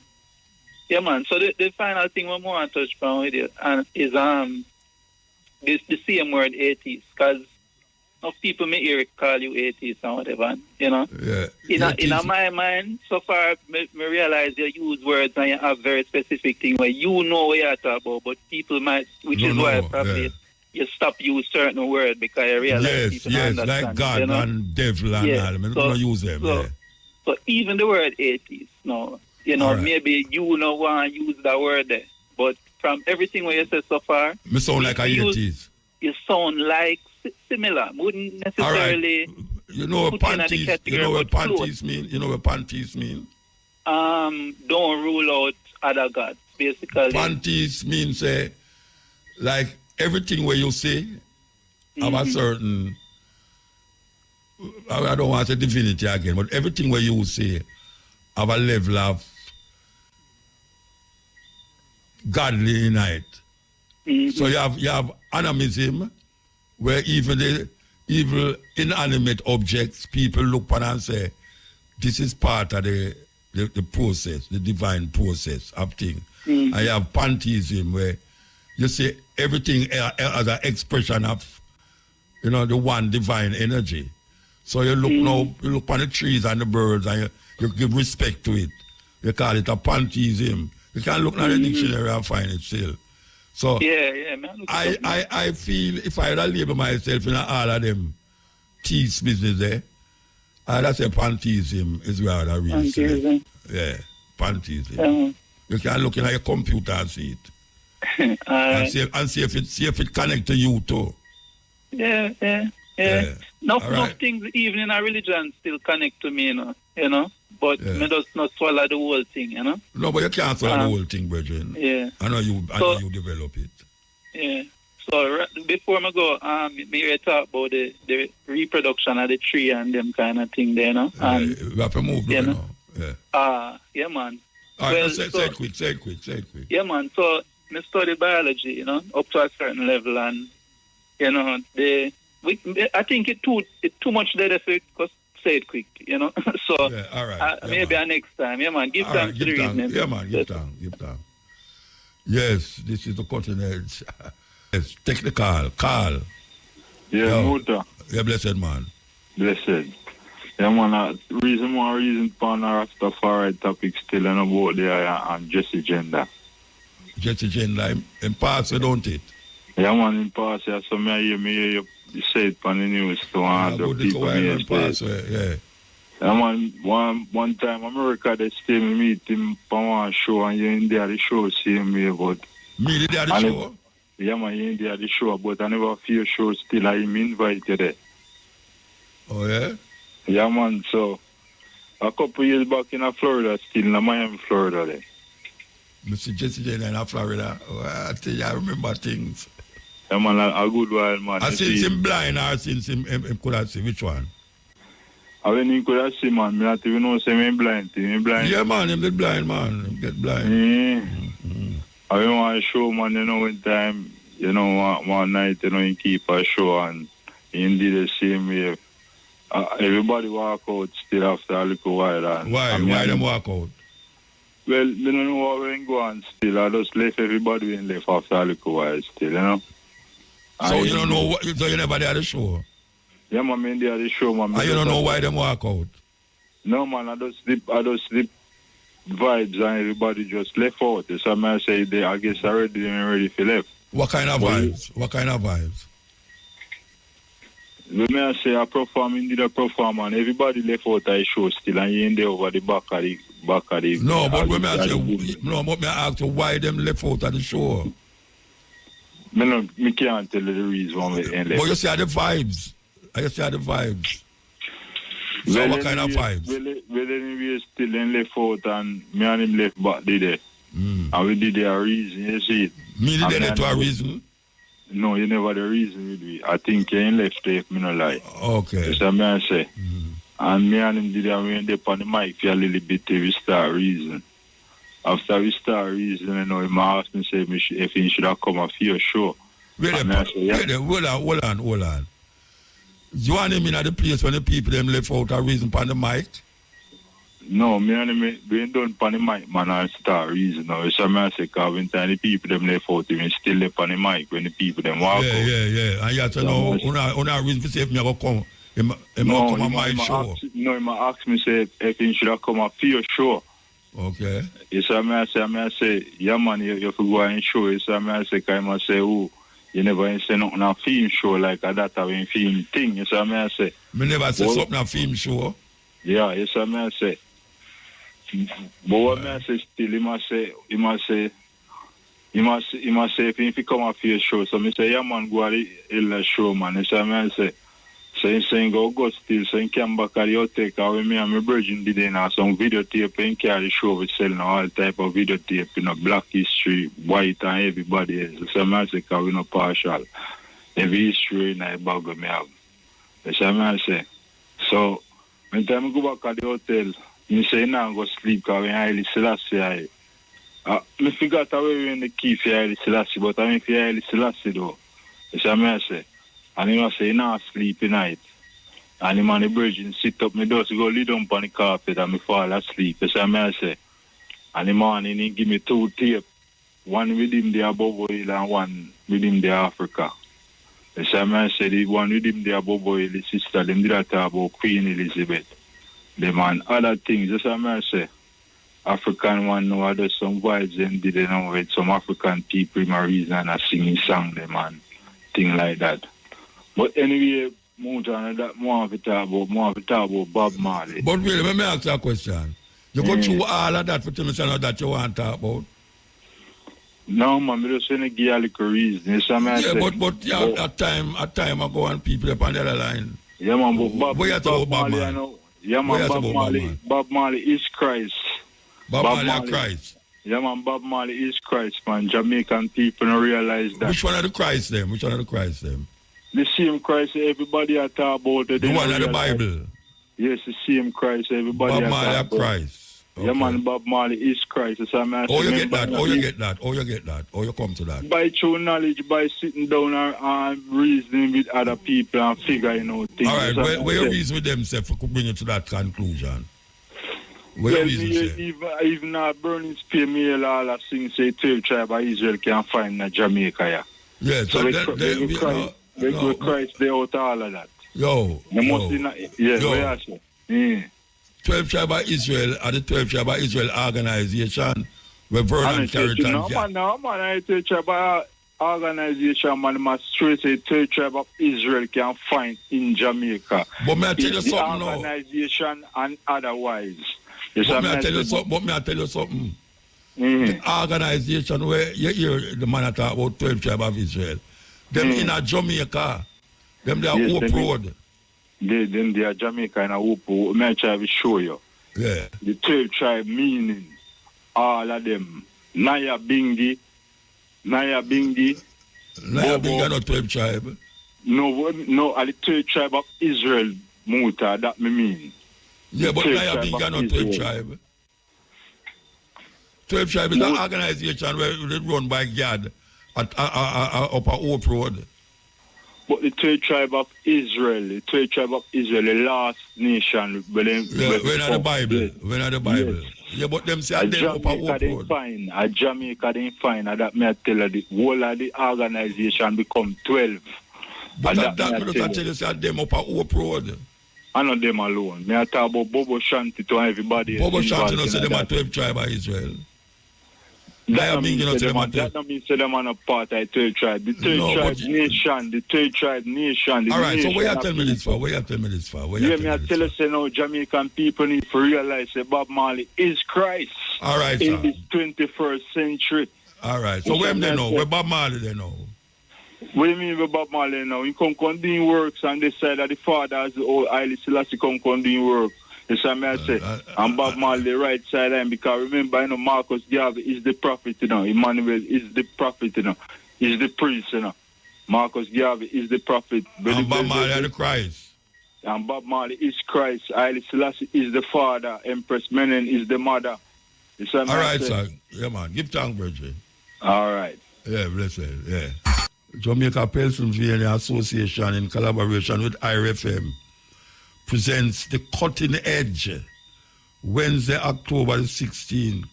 Yeah, man. So the final thing we want to touch upon with you is the same word atheist, because of people may hear call you atheist and whatever, you know. Yeah. In my mind, so far, me realize you use words and you have very specific things where you know what you're talking about, but people might, why probably you stop use certain words because you realize people don't understand. Like God, you know? And devil and all. I don't use them. So even the word atheist, no, you know, maybe you don't want to use that word there, but from everything what you said so far, me sound like a atheist. You sound like similar. Wouldn't necessarily. You know what panties? You know what panties mean? You know what panties mean? Don't rule out other gods. Basically, panties means like everything where you say have a certain. I don't want to say divinity again, but everything where you say have a level of godly in it. So you have animism, where even the evil inanimate objects, people look upon and say, this is part of the process, the divine process of things. And you have pantheism, where you say everything as an expression of, you know, the one divine energy. So you look you look upon the trees and the birds and you give respect to it. You call it a pantheism. You can look at the dictionary and find it still. So man. I feel if I label myself in all of them teeth business there, I'd say pantheism is where I really say. Yeah, pantheism. You can look in your computer and see it. and see if it connects to you too. Yeah. No things even in our religion still connect to me, you know. But me just not swallow the whole thing, you know. No, but you can't swallow the whole thing, brethren. Yeah. I know you develop it. Yeah. So before me go, me talk about the reproduction of the tree and them kind of thing there, you know. We have to move there now. Yeah, man. All right, say it quick. Yeah, man. So me study biology, you know, up to a certain level, and you know, I think it's too much there for it, because say it quick, you know. So all right. Maybe next time, man. Give thanks to the reason. Yeah, man. Give thanks. Yes, this is the cutting edge. Yes, take the call. Carl. Yeah, Muta. Yeah, blessed man. Blessed. Yeah, man. Reason for our Rastafari topic still and about there and Jesse gender. Jesse gender in parts, don't it? Yeah, man, in parts. Yeah, so me hear you say it on the news to other people. Yeah, man, one time America they still meet him for one show and you in there the show see me but me there the show? Yeah, man, you in there the show, but I never feel show still I am invited there. Oh yeah? Yeah, man, so a couple years back in Florida still in Miami, Florida there. Mr. Jesse Jane in Florida. Oh, I tell you, I remember things. Yeah, man, a good while, man. I since him blind or since him could have seen which one? When he could have seen, man, I not even know say him blind. Yeah, man, him get blind, man. Him get blind. I want to show, man, you know, one time, you know, one night, you know, he keep a show and he did the same way. Everybody walk out still after a little while. Why them walk out? Well, you don't know what we go on still. I just left everybody in left after a little while still, you know. So you don't know what, so you never did the show? Yeah, man, in there the show, man. And you don't know why them walk out? No, man, I just slip vibes and everybody just left out. So I say I guess already ready for left. What kind of vibes? When I say I perform, indeed I perform, and everybody left out the show still, and you in there over the back of the. No, but when I ask you why them left out of the show. Me can't tell you the reason why we ain't left. But you see the vibes. So what kind of vibes? Well, anyway, still in left out and me and him left back there. And we did a reason, you see it. Me did there to a reason? No, you never the reason with me. I think you ain't left there if me no lie. Okay. That's what I say. And me and him did a we end up on the mic for a little bit till we start reason. After we start reason, you know, he asked me say if he should have come off your show. Wait there, hold on. You want him in at the place when the people them left out a reason on the mic? No, me and him, we ain't done on the mic, man, and start reason now. So I say, because when the people them left out, we still left on the mic when the people them walk out. Yeah. And you have to know, on a reason to say if me go come, come on my show. No, he asked me say if he should have come off your show. Okay. So I say, yeah, man, you have to go and show. So I say, I say, oh, you never say nothing on a film show like that, a film thing. So I say. Me never say something on a film show. Yeah, yes, I say. But what I say still, he must say if he come off your show. So I say, yeah, man, go to the show, man. So I say. So he's saying go still, so he came back at the hotel, because me and my virgin did in some videotape and carry the show we selling all type of videotape, you know, black history, white and everybody else. So I say, because we no partial. Every history in the bag of me have. So I say. So when time I go back at the hotel, he say now go sleep because we highly Selassie. I forgot how we in the key for highly Selassie, but I mean for highly Selassie though. So I say. And he must say, he not sleep tonight. And him and the virgin sit up, me just go lay down on the carpet and me fall asleep. That's what I say. And the morning he give me 2 tapes. One with him there above oil and one with him there Africa. That's what I say, the one with him there above oil, the sister, them did that talk about Queen Elizabeth. Them and other things. That's what I say. African one know there's some vibes them did you know with some African people my reason and singing song them and thing like that. But anyway, more have to talk about Bob Marley. But really, let me ask you a question. You go through all of that for tell me something that you want to talk about? No, man, I just want to give you a little reason. But yeah, at time ago and people up on the other line. Yeah, man, but Bob Marley. Yeah, man, Bob Marley is Christ. Bob Marley is Christ. Yeah, man, Bob Marley is Christ, man. Jamaican people don't realize that. Which one of the Christ them? The same Christ everybody are talking about. The one of the Bible? Yes, the same Christ everybody Bob Marley is Christ. Okay. Yeah, man, Bob Marley is Christ. Oh, you get that? Oh, you come to that? By true knowledge, by sitting down and reasoning with other people and figuring out things. All right, where you reason with themselves to bring you to that conclusion? Even a burning spear meal all I sing say 12 tribes of Israel can find in Jamaica, yeah. Yeah, so they Christ they out all of that. Yo. 12 tribes of Israel are the 12 tribes of Israel organization where Vernon carried on. No, man, I 12 tribes organization, man, must straight say 12 tribes of Israel can find in Jamaica. But may I tell you something now? Organization and otherwise. But may I tell you something? The organization where you hear the man talk about 12 tribes of Israel, them in a Jamaica, them they are Hope Road. They are Jamaica and a Hope Road. May I try to show you? Yeah. The 12 tribe meaning all of them. Naya Bingi are not 12 tribe. No, are the 12 tribe of Israel, Muta, that me mean. Yeah, but Naya Bingi are not 12 tribe. 12 tribe is an organization where they run by God at upper Hope Road. But the 12 tribe of Israel, the last nation. We're not the Bible. Yeah, but them say them upper Hope Road. A Jamaica they fine. That may I tell you, the whole of the organization become 12. But that me not tell you say them upper Hope Road. I know them alone. May I talk about Bobo Shanti to everybody. Bobo Shanti no say them are 12 tribe of Israel. That don't mean say them are not part of the 12 tribe. The 12 tribe nation. All right, so where you tell me this for? I tell you, say now Jamaican people need to realize that Bob Marley is Christ. All right, in this 21st century. All right, so where they know? Where Bob Marley they know? What do you mean by Bob Marley now? He come doing works and they said that the father has the old Haile Selassie come doing work. That's what I say. And Bob Marley the right side line because remember, you know, Marcus Garvey is the prophet, you know. Emmanuel is the prophet, you know. He's the priest, you know. Marcus Garvey is the prophet. And Bob Marley is the Christ. And Bob Marley is Christ. Haile Selassie is the father. Empress Menen is the mother. All right, sir. Yeah, man. Give thanks, Bridget. All right. Yeah, bless it. Yeah. Jamaica Pennsylvania Association in collaboration with IRFM presents The Cutting Edge Wednesday, October the 16th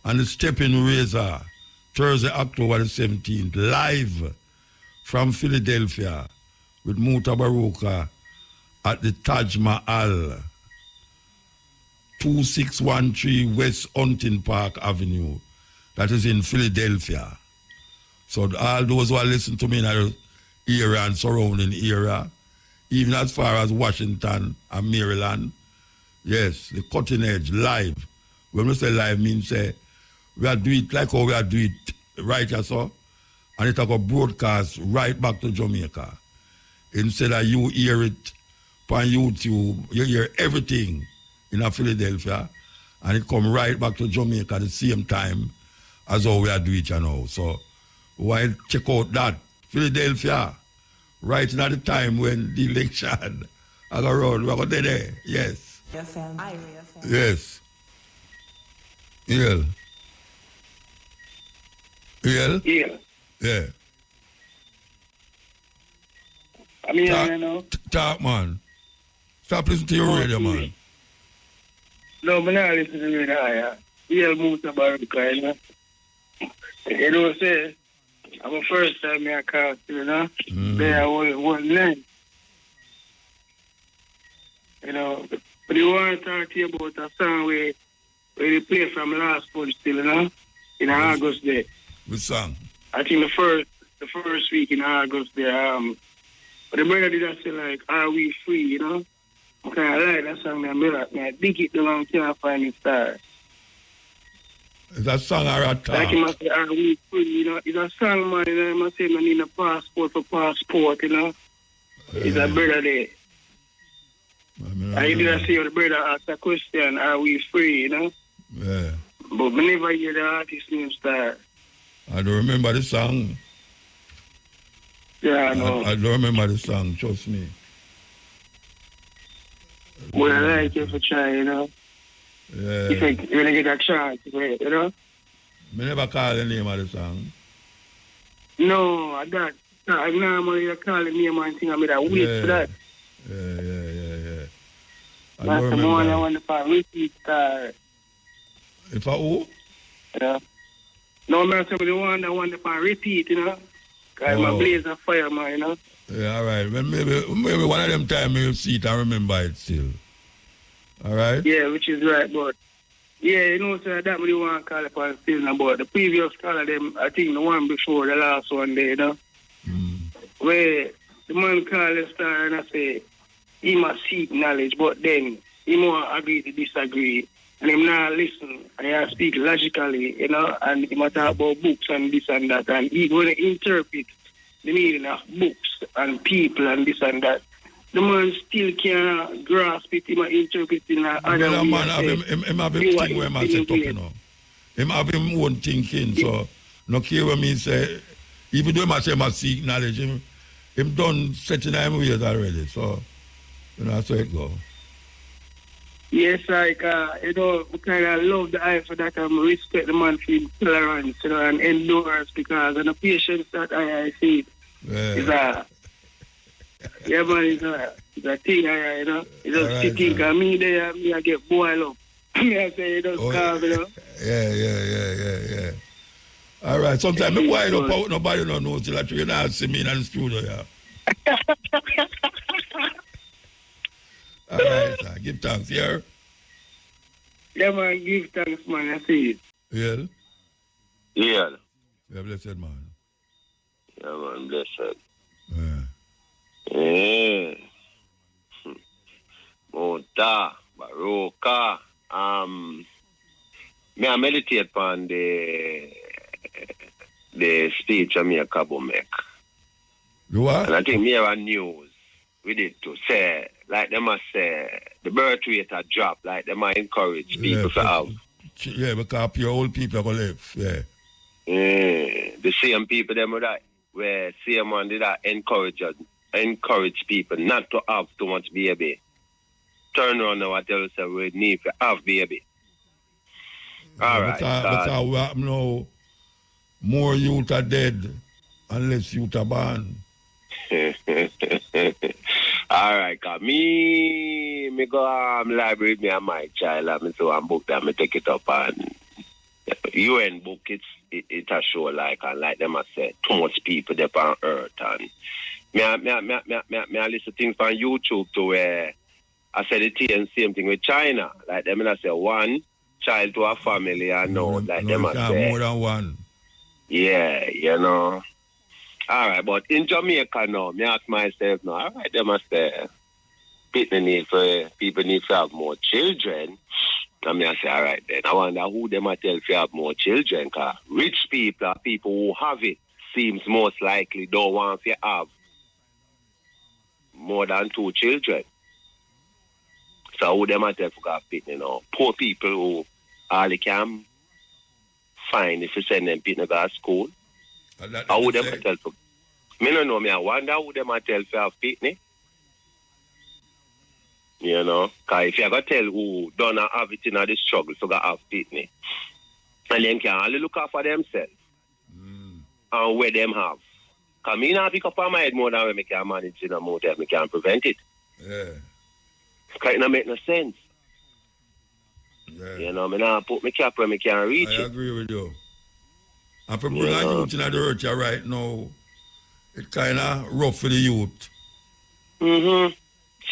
and The Stepping Razor Thursday, October the 17th live from Philadelphia with Mutabaruka at the Taj Mahal 2613 West Hunting Park Avenue. That is in Philadelphia. So all those who are listening to me in the area and surrounding area, even as far as Washington and Maryland, yes, the Cutting Edge live. When we say live, means we are doing it like how we are doing it right here, so, and it will broadcast right back to Jamaica. Instead of you hear it on YouTube, you hear everything in Philadelphia, and it come right back to Jamaica at the same time as how we are doing it now. So, why check out that Philadelphia, right at the time when the election I go around, we're going to there. Yes. Yes. Yeah. Yeah. Yeah. Yeah. I mean, you know. Talk, man. Stop listening to your radio, man. No, but now listen to the radio. Yeah, Mutabaruka, you know. You know what I'm saying? I'm the first time I called you, know. There was name. You know, but you want to talk to you about a song where they play from last month still, you know, in August there. Which song? I think the first week in August there. But the brother did that say like, "Are we free?" You know. I kind of like that song. I dig it down and can't find it star. Is that song or a talk? Like he must say, "Are we free?" You know, it's a song, man. You know, he must say, "I need a passport for passport." You know, it's a brother there. I didn't see the brother ask a question, "Are we free?" You know. Yeah. But I never hear the artist name star. I don't remember the song. Yeah, I know. I don't remember the song, trust me. Well, I like it for try, you know. Yeah. You think you're going to get a chance, you know? I never call the name of the song. No, I normally call the name and thing, I mean, I wait for that. Yeah. I That's don't the remember. one I want to repeat star. If I who? Yeah. No, man, the one I want to repeat, you know? Because my blaze of fire, man, you know? Yeah, all right. Well, maybe one of them times you'll see it and remember it still. All right? Yeah, which is right, but yeah, you know, so that really want to call upon still about the previous call of them, I think the one before the last one there, you know? Where the man called the star and I say, he must seek knowledge, but then he won't agree to disagree. And him not listen, and he speak logically, you know, and he must talk about books and this and that, and he going to interpret the meaning of books and people and this and that. The man still can't grasp it, he might interpret it in another way. Man have him have him thing where man set up, you know. Him have him own thinking, so no care what me say, even though he say he must seek knowledge, him done setting him ways already, so, you know, that's how it go. Yes, like, you know, I kind of love the eye for that. I respect the man for his tolerance, you know, and endurance because of the patience that I see. It's yeah, man, it's a thing, you know. It's just right, think of me there, me I get boiled up. I say, you know, carve, you know. Yeah. All right, sometimes I boil up out, nobody don't know till you not see me in the studio, yeah. All right, sir. Give thanks, yeah? Yeah, man, give thanks, man. I see it. Yeah? Yeah. Yeah, blessed, man. Yeah, man, blessed. Yeah. Yeah. Mutabaruka. Me I meditate on the speech of me a Cabo make. You what? And I think me have a news with it to say, like them must say, the birth rate had dropped, like them might encourage people to have. Yeah, because your old people are going to live, yeah. The same people them would die, where same one did that encourage people not to have too much baby. Turn around now and tell us that we need to have baby. All right. Because we have now more youth are dead and less youth are born. All right, cause me go library with me and my child and so I'm book that me take it up and UN book it a show like and like them I said too much people there on earth and me I listen to things on YouTube to where I said the same thing with China. Like them I say one child to a family and them I say more than one. Yeah, you know. All right, but in Jamaica now, me ask myself now, all right, they must people need to have more children. And me I say, all right then, I wonder who they might tell to have more children, because rich people are people who have it, seems most likely don't want to have more than 2 children. So who they might tell to have people, you know, poor people who all they can find if you send them people to school. How would them tell for? Me no know. Me I wonder who them tell for have pitney. You know, because if you go tell who don't have it in the struggle, so go have pitney, and them can only look out for themselves and where them have. Because me not pick up on my head more than when me can manage in a motor, me can prevent it. Yeah. Because it don't make no sense. Yeah. You know, me not put me cap where me can reach it. I agree with you. And for bringing youth in the earth right now, it's kind of rough for the youth.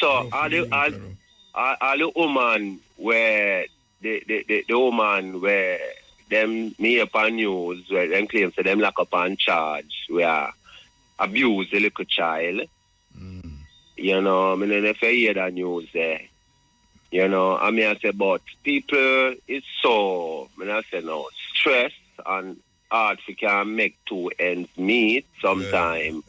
So all the woman where the woman where them me upon news where them claim so them lock up on charge where abuse the little child. You know, I mean if you hear that news there. You know, I mean I say but people it's so I say no stress and hard if you can make 2 ends meet sometime.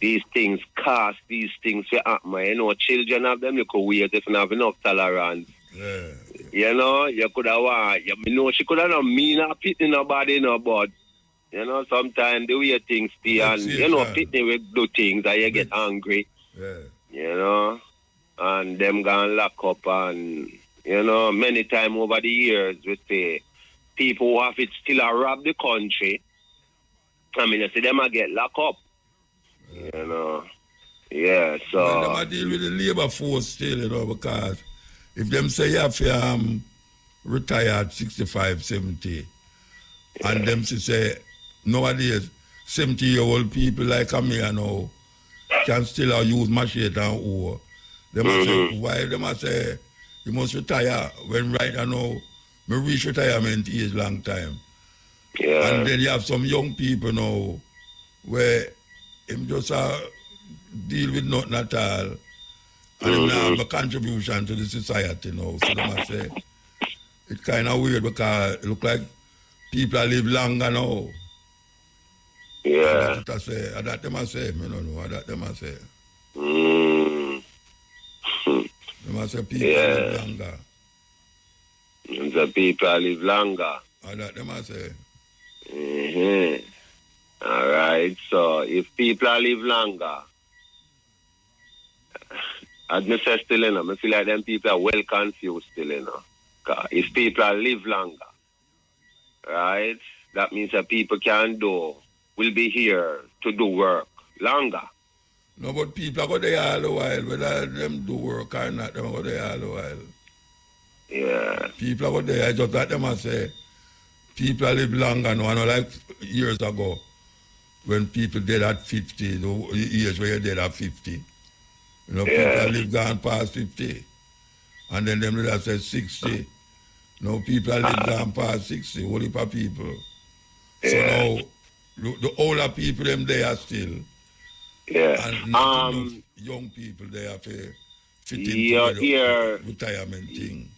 These things cost, these things will happen. You know, children have them little ways if you have enough tolerance. You know, you could have you know she could have not mean a pitney nobody no but you know, sometimes the way things stay and you know, pitney will do things and you get angry. You know, and them gonna lock up and you know, many times over the years we say people who have it still rob the country. I mean, I see them get locked up. You know. Yeah, so. Well, them deal with the labor force still, you know, because if them say you have to retire at 65, 70, and them say nowadays 70-year-old people like me, you know, can still use machete and oar. They must say, why they must say you must retire when right now me reach retirement age long time. And then you have some young people now where him just deal with nothing at all. And him now have a contribution to the society now. So they must say it's kind of weird because it look like people live longer now. Yeah. That they must say, I don't know that they must say. They must say people live longer. The people live longer. That they must say. All right. So if people live longer, as I say still, you know, I feel like them people are well confused still, you know. If people live longer, right, that means that people will be here to do work longer. No, but people are going there all the while, whether them do work or not, them are going there all the while. Yeah. People are going there, I just like them and say, people live longer now, I know like years ago, when people dead at 50, the years where you're dead at 50. You know, people live gone past 50. And then them that say 60. Now people live gone past 60, whole heap of people. So now, the older people, them there still. And not enough young people there to fit into the retirement thing.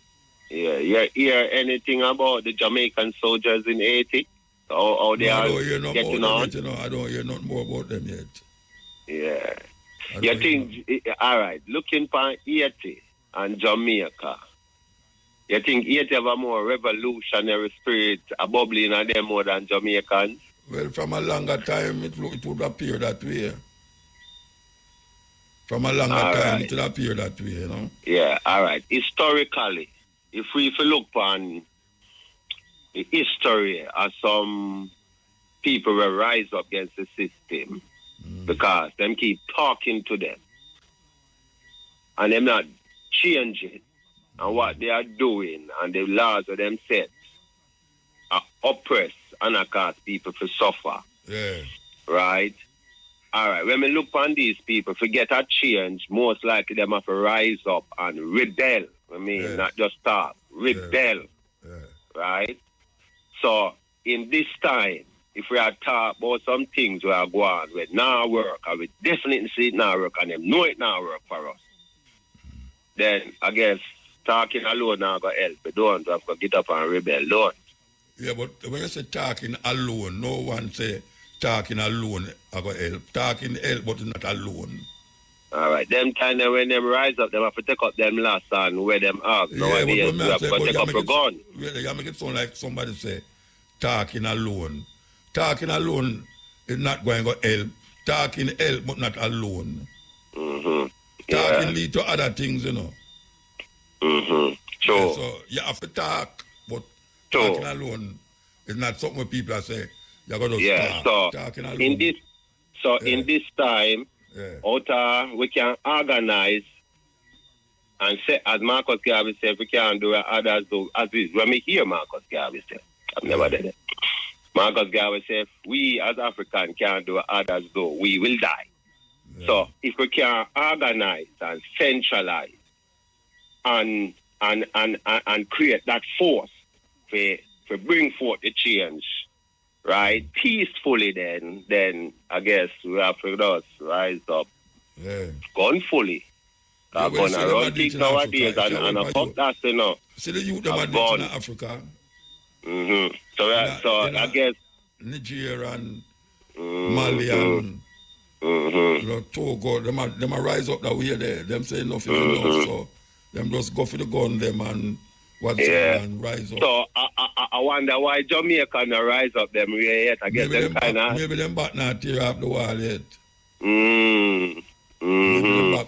Yeah, you hear anything about the Jamaican soldiers in Haiti? How they are getting on? I don't hear nothing more about them yet. Yeah. You think, all right, looking for Haiti and Jamaica, you think Haiti have a more revolutionary spirit, a bubbling in them more than Jamaicans? Well, from a longer time, it would appear that way. From a longer time, it would appear that way, you know? Yeah, all right. Historically, if we look on the history of some people will rise up against the system because them keep talking to them and them not changing and what they are doing and the laws of them set are oppress and cause people to suffer. Yeah. Right? All right. When we look on these people, forget a change, most likely them have to rise up and rebel. I mean, not just talk, rebel. Yeah. Right? So, in this time, if we are talking about some things we are going with now work, and we definitely see it now work, and them know it now work for us, then I guess talking alone now going to help. We don't have to get up and rebel, don't. Yeah, but when you say talking alone, no one say talking alone are going to help. Talking help, but not alone. All right. Them kind of when them rise up, them have to take up them last and where them up. Nowadays, we have to take up a gun. Really, you make it sound like somebody say talking alone. Talking alone is not going to help. Talking help, but not alone. Talking lead to other things, you know. Sure. Yeah, so you have to talk, but talking alone is not something people say. You got to talk. Talking alone. In this time, we can organize and say, as Marcus Garvey said, we can do what others do. As is, when we hear Marcus Garvey say, I've never done it. Marcus Garvey said, we as Africans can't do what others do, we will die. Yeah. So if we can organize and centralize and create that force to bring forth the change, right, peacefully, then I guess we have to rise up, gunfully. I'm going to run things nowadays and I fuck that, you know. See the youth that are in Africa. So I guess Nigeria and Mali and you know, Togo, them a rise up that way there. Them say enough is enough, so them just go for the gun them and and rise up. So I wonder why Jamaica not rise up them way yet. I guess maybe them kind of maybe them back not tear up the wall yet.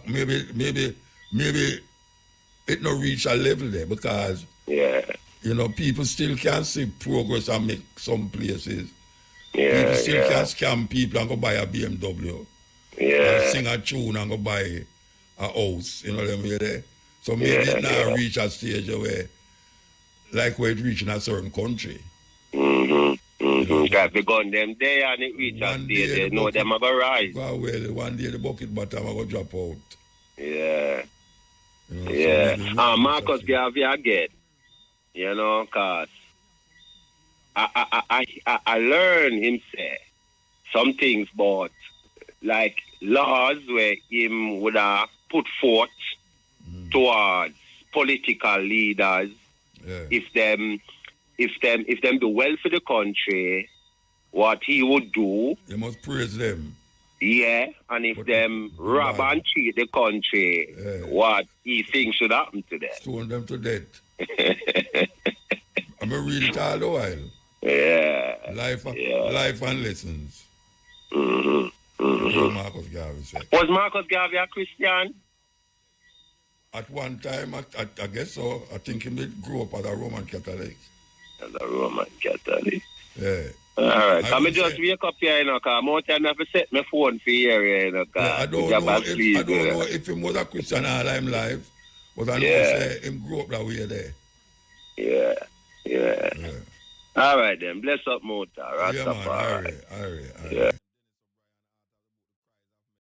Maybe it not reach a level there because you know, people still can see progress and make some places. People still can scam people and go buy a BMW. And sing a tune and go buy a house. You know what I mean? There. So maybe it now reach a stage where, like where it reach in a certain country. Got the gun them there and it reach a stage. They know them are going to rise. Well, one day the bucket bottom are going to drop out. Yeah. You know, Marcus Garvey again. You know, because I learned him say some things about like laws where him would have put forth towards political leaders if them do well for the country, what he would do. You must praise them. Yeah, and if them rob and cheat the country, what he thinks should happen to them. Stone them to death. I'm going to read it all the while. Life and lessons. Marcus Garvey said. Was Marcus Garvey a Christian? At one time, I guess so. I think he did grow up as a Roman Catholic. As a Roman Catholic? Yeah. All right. Can I just wake up here, you know, because more time I have to set my phone for here, you know, I don't know if he was a Christian all his life, but I know say him grew up that way there. Yeah. All right, then. Bless up, Mota. Rastafari. Yeah, man. All right.